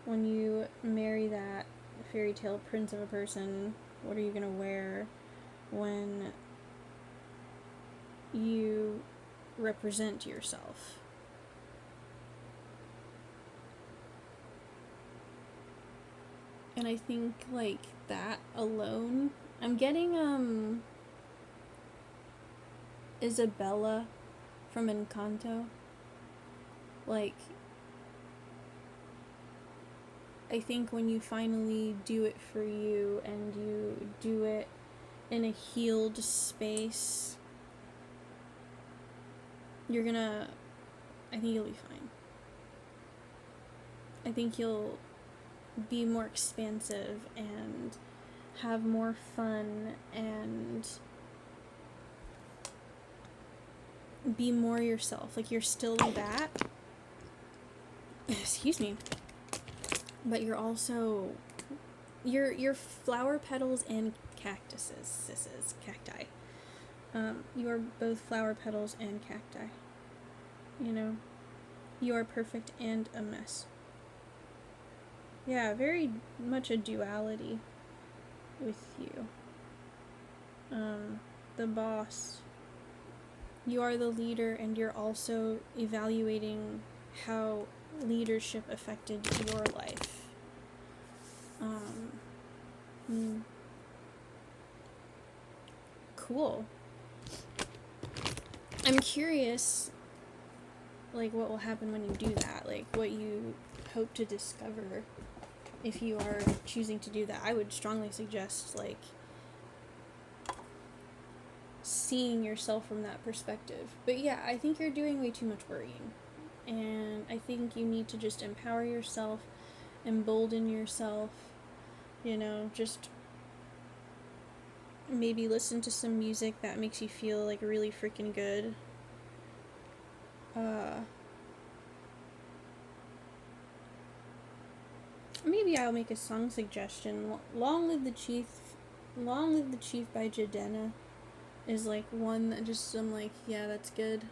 when you marry that fairy tale prince of a person? What are you gonna wear when you represent yourself? And I think, like, that alone, I'm getting Isabella from Encanto. Like, I think when you finally do it for you and you do it in a healed space, I think you'll be fine. I think you'll be more expansive and have more fun and be more yourself. Like, you're still that. Excuse me. But you're also, you're flower petals and cacti. You are both flower petals and cacti. You are perfect and a mess. Yeah, very much a duality with you. The boss. You are the leader, and you're also evaluating how leadership affected your life. Cool. I'm curious, like, what will happen when you do that, like, what you hope to discover if you are choosing to do that. I would strongly suggest, like, seeing yourself from that perspective. But yeah, I think you're doing way too much worrying. And I think you need to just empower yourself, embolden yourself, just maybe listen to some music that makes you feel, like, really freaking good. Maybe I'll make a song suggestion. Long Live the Chief by Jadena is, like, one that just, I'm like, yeah, that's good.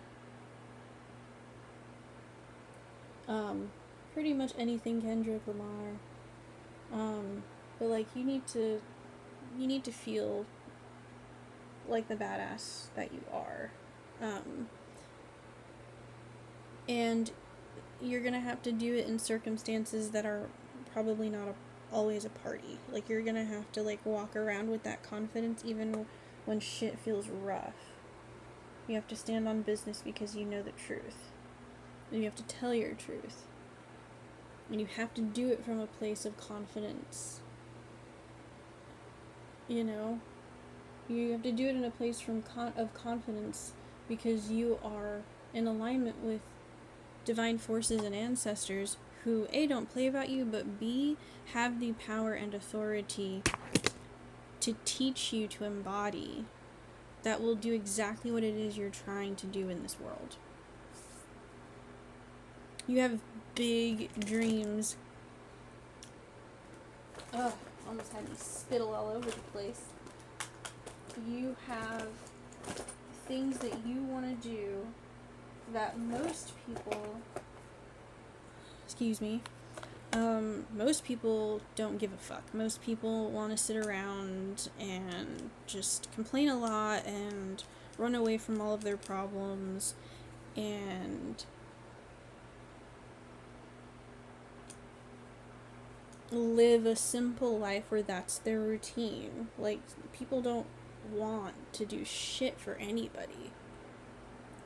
Pretty much anything Kendrick Lamar. But, like, you need to feel like the badass that you are. And you're gonna have to do it in circumstances that are probably not always a party. Like, you're gonna have to, like, walk around with that confidence even when shit feels rough. You have to stand on business because you know the truth. And you have to tell your truth. And you have to do it from a place of confidence. You have to do it in a place of confidence because you are in alignment with divine forces and ancestors who, A, don't play about you, but B, have the power and authority to teach you to embody that will do exactly what it is you're trying to do in this world. You have big dreams. Ugh, almost had me spittle all over the place. You have things that you want to do that most people, most people don't give a fuck. Most people want to sit around and just complain a lot and run away from all of their problems and live a simple life where that's their routine. Like, people don't want to do shit for anybody.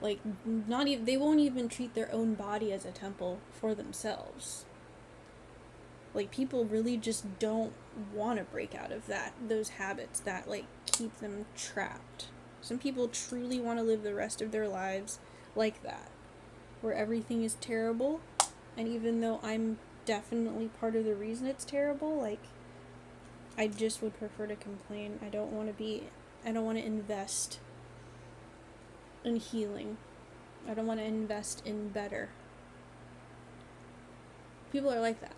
Like, not even, they won't even treat their own body as a temple for themselves. Like, people really just don't want to break out of those habits that, like, keep them trapped. Some people truly want to live the rest of their lives like that, where everything is terrible, and even though I'm definitely part of the reason it's terrible, like, I just would prefer to complain. I don't want to invest in healing. I don't want to invest in better. People are like that.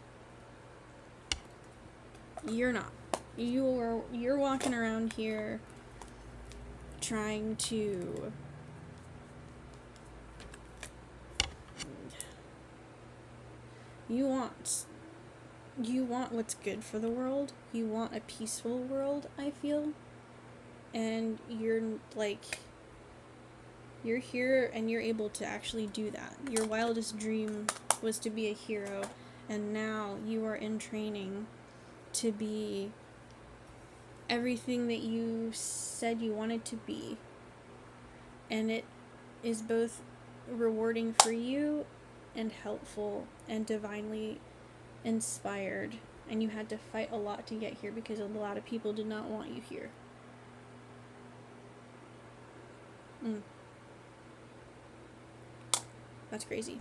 You're not. You're walking around here trying to you want what's good for the world. You want a peaceful world, I feel. And you're here and you're able to actually do that. Your wildest dream was to be a hero, and now you are in training to be everything that you said you wanted to be. And it is both rewarding for you and helpful and divinely inspired. And you had to fight a lot to get here because a lot of people did not want you here. That's crazy.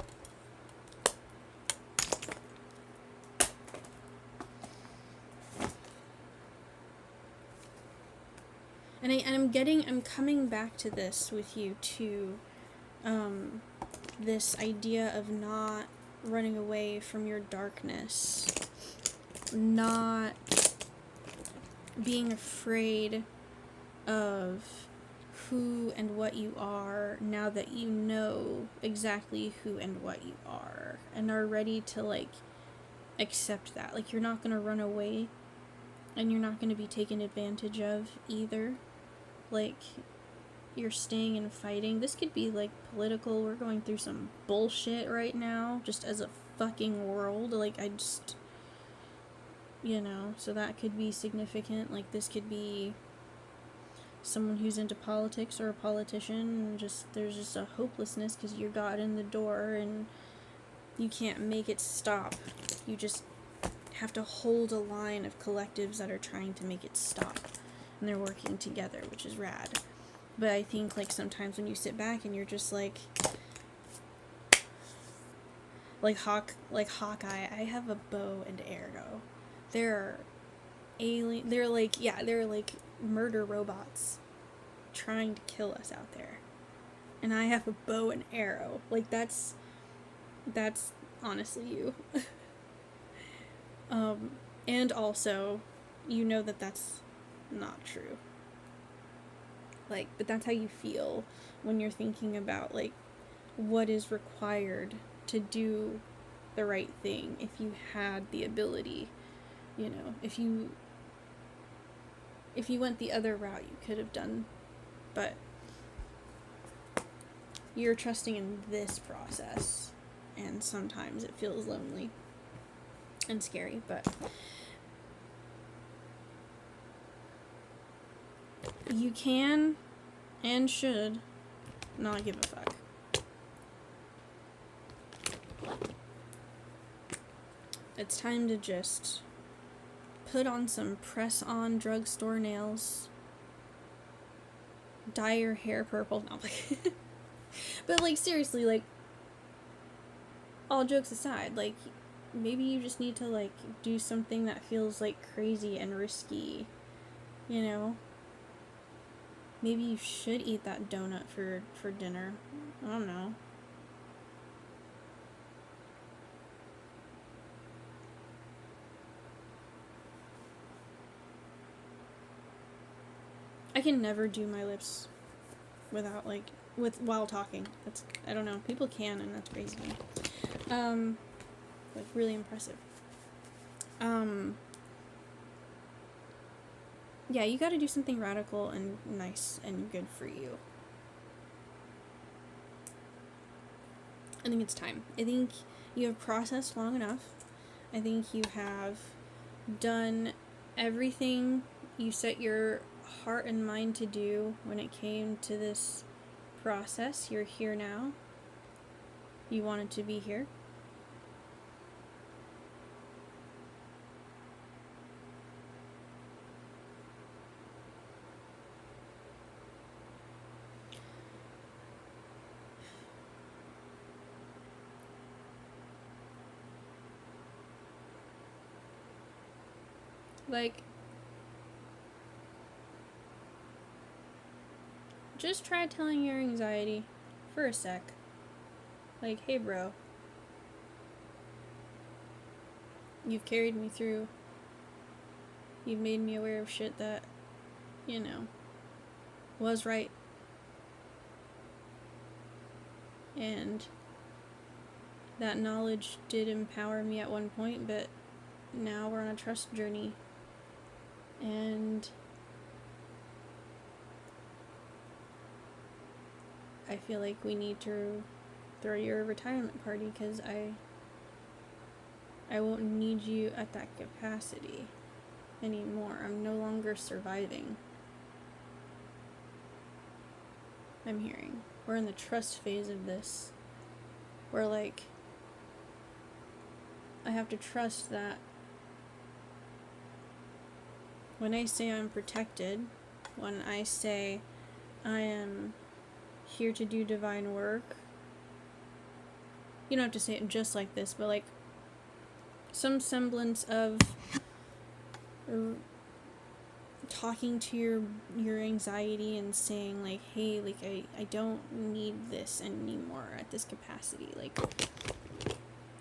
And I'm coming back to this with you too. This idea of not running away from your darkness, not being afraid of who and what you are now that you know exactly who and what you are and are ready to, like, accept that. Like, you're not gonna run away and you're not gonna be taken advantage of either. Like, you're staying and fighting. This could be, like, political. We're going through some bullshit right now, just as a fucking world. Like, so that could be significant. Like, this could be someone who's into politics or a politician, and there's just a hopelessness because you got in the door and you can't make it stop. You just have to hold a line of collectives that are trying to make it stop, and they're working together, which is rad. But I think, like, sometimes when you sit back and you're just like Hawkeye, I have a bow and arrow. They're like murder robots trying to kill us out there, and I have a bow and arrow. Like, that's honestly you. And also, you know that that's not true. Like, but that's how you feel when you're thinking about, like, what is required to do the right thing. If you had the ability, if you went the other route, you could have done, but you're trusting in this process, and sometimes it feels lonely and scary, but you can and should not give a fuck. It's time to just put on some press-on drugstore nails, dye your hair purple. No, like, but, like, seriously, like, all jokes aside, like, maybe you just need to, like, do something that feels, like, crazy and risky, Maybe you should eat that donut for dinner. I don't know. I can never do my lips without, like, while talking. I don't know. People can, and that's crazy to me. Like, really impressive. Yeah, you gotta do something radical and nice and good for you. I think it's time. I think you have processed long enough. I think you have done everything you set your heart and mind to do when it came to this process. You're here now. You wanted to be here. Like, just try telling your anxiety for a sec. Like, hey bro, you've carried me through. You've made me aware of shit that, you know, was right. And that knowledge did empower me at one point, but now we're on a trust journey. And I feel like we need to throw your retirement party, because I won't need you at that capacity anymore. I'm no longer surviving. I'm hearing. We're in the trust phase of this. Where, like, I have to trust that when I say I'm protected, when I say I am here to do divine work, you don't have to say it just like this, but like some semblance of talking to your anxiety and saying like, hey, like I don't need this anymore at this capacity. Like,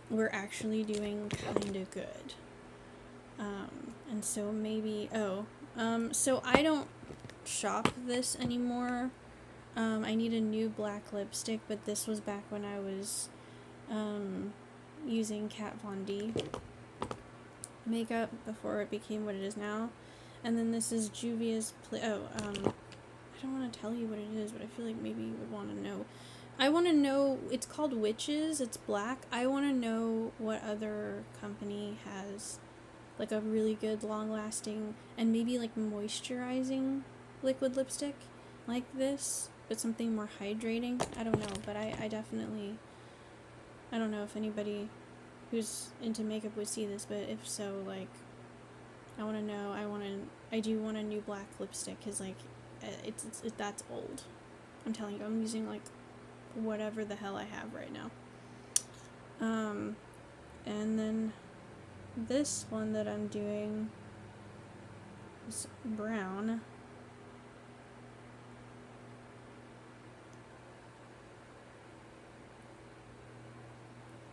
we're actually doing kind of good. And so maybe, so I don't shop this anymore. I need a new black lipstick, but this was back when I was using Kat Von D makeup before it became what it is now. And then this is Juvia's I don't want to tell you what it is, but I feel like maybe you would want to know. I want to know, it's called Witches, it's black. I want to know what other company has like a really good, long-lasting, and maybe like moisturizing liquid lipstick like this, but something more hydrating. I don't know, but I definitely, I don't know if anybody who's into makeup would see this, but if so, like, I want to know, I do want a new black lipstick, because like, it's that's old. I'm telling you, I'm using like whatever the hell I have right now. And then this one that I'm doing is brown.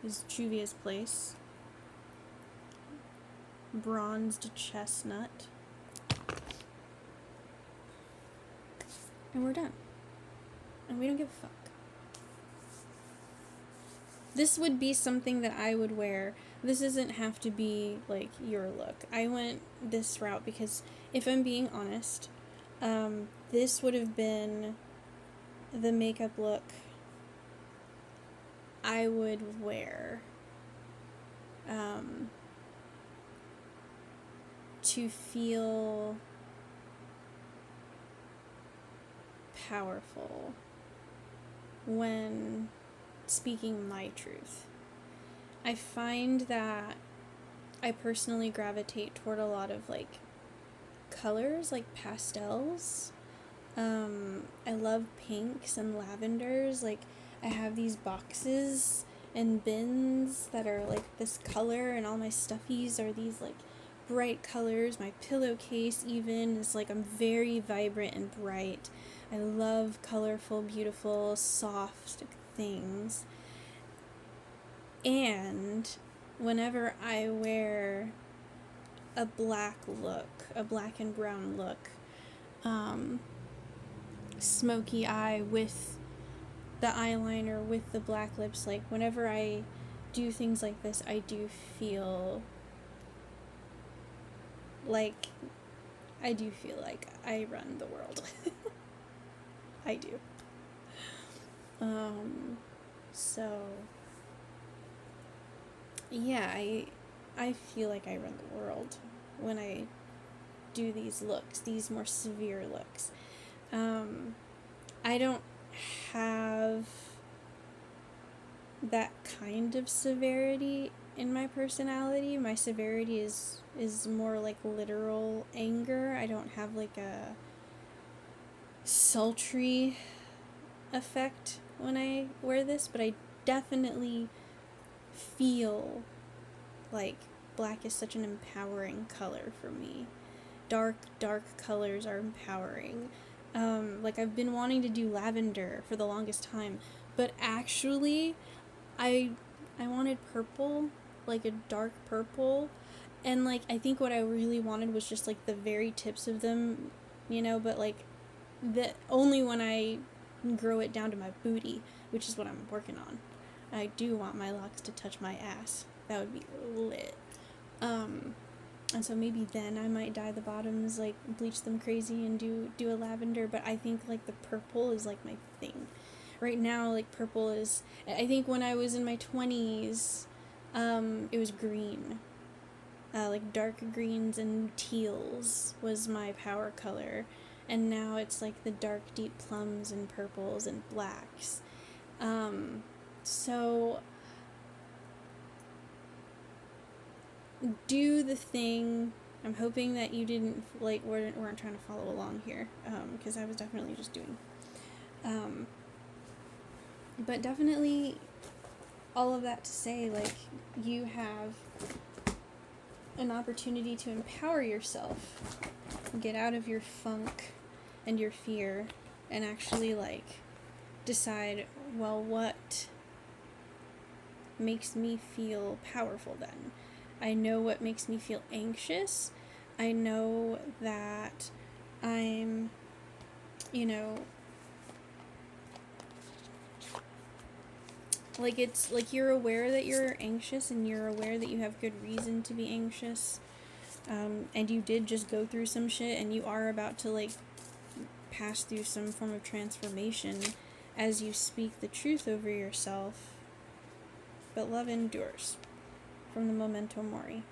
Is Juvia's Place. Bronzed chestnut. And we're done. And we don't give a fuck. This would be something that I would wear. This doesn't have to be like your look. I went this route because if I'm being honest, this would have been the makeup look I would wear to feel powerful when speaking my truth. I find that I personally gravitate toward a lot of like colors, like pastels. I love pinks and lavenders. Like, I have these boxes and bins that are like this color, and all my stuffies are these like bright colors. My pillowcase even is like, I'm very vibrant and bright. I love colorful, beautiful, soft things. And whenever I wear a black look, a black and brown look, smoky eye with the eyeliner, with the black lips, like whenever I do things like this, I do feel like I run the world. I do. So yeah, I feel like I run the world when I do these looks, these more severe looks. I don't have that kind of severity in my personality. My severity is more like literal anger. I don't have like a sultry effect when I wear this, but I definitely feel like black is such an empowering color for me. Dark colors are empowering. Like I've been wanting to do lavender for the longest time, but actually I wanted purple, like a dark purple, and like I think what I really wanted was just like the very tips of them, but like the only when I grow it down to my booty, which is what I'm working on. I do want my locks to touch my ass. That would be lit. And so maybe then I might dye the bottoms, like bleach them crazy and do a lavender, but I think like the purple is like my thing. Right now, like purple is, I think when I was in my 20s, it was green. Like dark greens and teals was my power color. And now it's like the dark deep plums and purples and blacks. So do the thing. I'm hoping that you didn't weren't trying to follow along here, because I was definitely just doing. But definitely all of that to say, like, you have an opportunity to empower yourself, get out of your funk and your fear, and actually like decide, well, what makes me feel powerful then? I know what makes me feel anxious. I know that I'm, like it's like you're aware that you're anxious and you're aware that you have good reason to be anxious. And you did just go through some shit and you are about to like pass through some form of transformation as you speak the truth over yourself. But love endures. From the Memento Mori.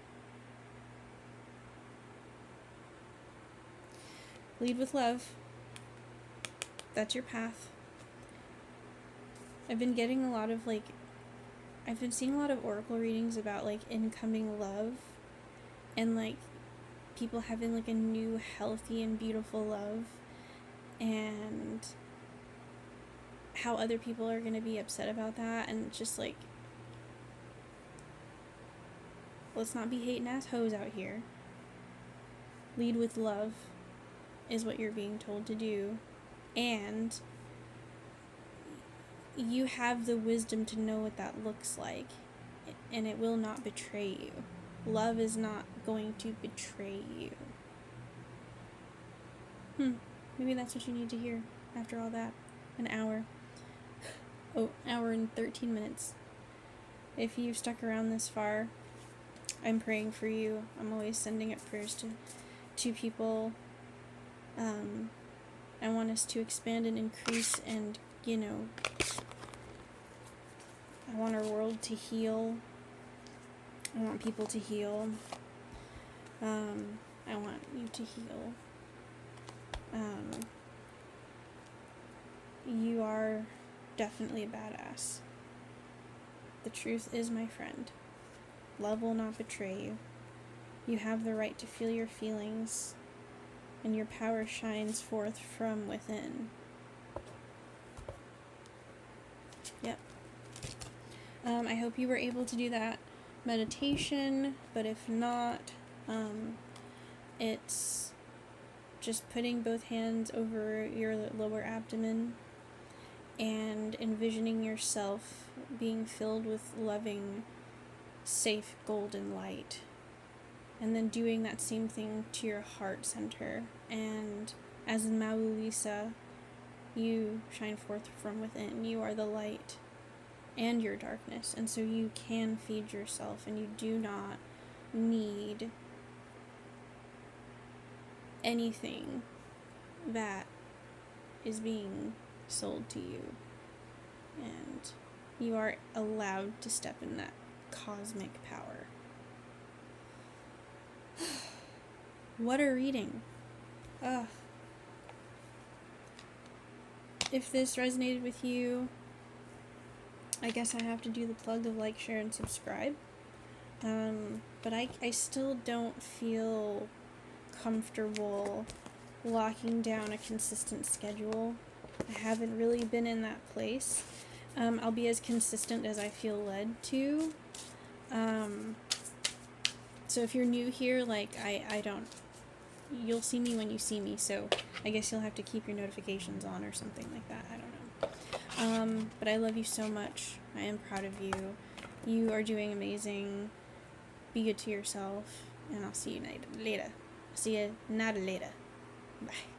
Lead with love. That's your path. I've been getting a lot of I've been seeing a lot of oracle readings about like incoming love and like people having like a new healthy and beautiful love, and how other people are going to be upset about that, and just like, let's not be hating ass hoes out here. Lead with love is what you're being told to do, and you have the wisdom to know what that looks like, and it will not betray you. Love is not going to betray you. Maybe that's what you need to hear after all that. An hour. Hour and 13 minutes. If you've stuck around this far, I'm praying for you. I'm always sending up prayers to people. I want us to expand and increase, and, I want our world to heal. I want people to heal. I want you to heal. You are definitely a badass. The truth is, my friend. Love will not betray you. You have the right to feel your feelings, and your power shines forth from within. Yep. I hope you were able to do that meditation, but if not, it's just putting both hands over your lower abdomen and envisioning yourself being filled with loving, safe golden light, and then doing that same thing to your heart center. And as in Maui Lisa, you shine forth from within. You are the light and your darkness, and so you can feed yourself, and you do not need anything that is being sold to you, and you are allowed to step in that cosmic power. What a reading. Ugh. If this resonated with you, I guess I have to do the plug of like, share, and subscribe. But I still don't feel comfortable locking down a consistent schedule. I haven't really been in that place. I'll be as consistent as I feel led to. So if you're new here, like, I don't, you'll see me when you see me, so I guess you'll have to keep your notifications on or something like that. I don't know. But I love you so much. I am proud of you. You are doing amazing. Be good to yourself, and I'll see you later. See you later. Bye.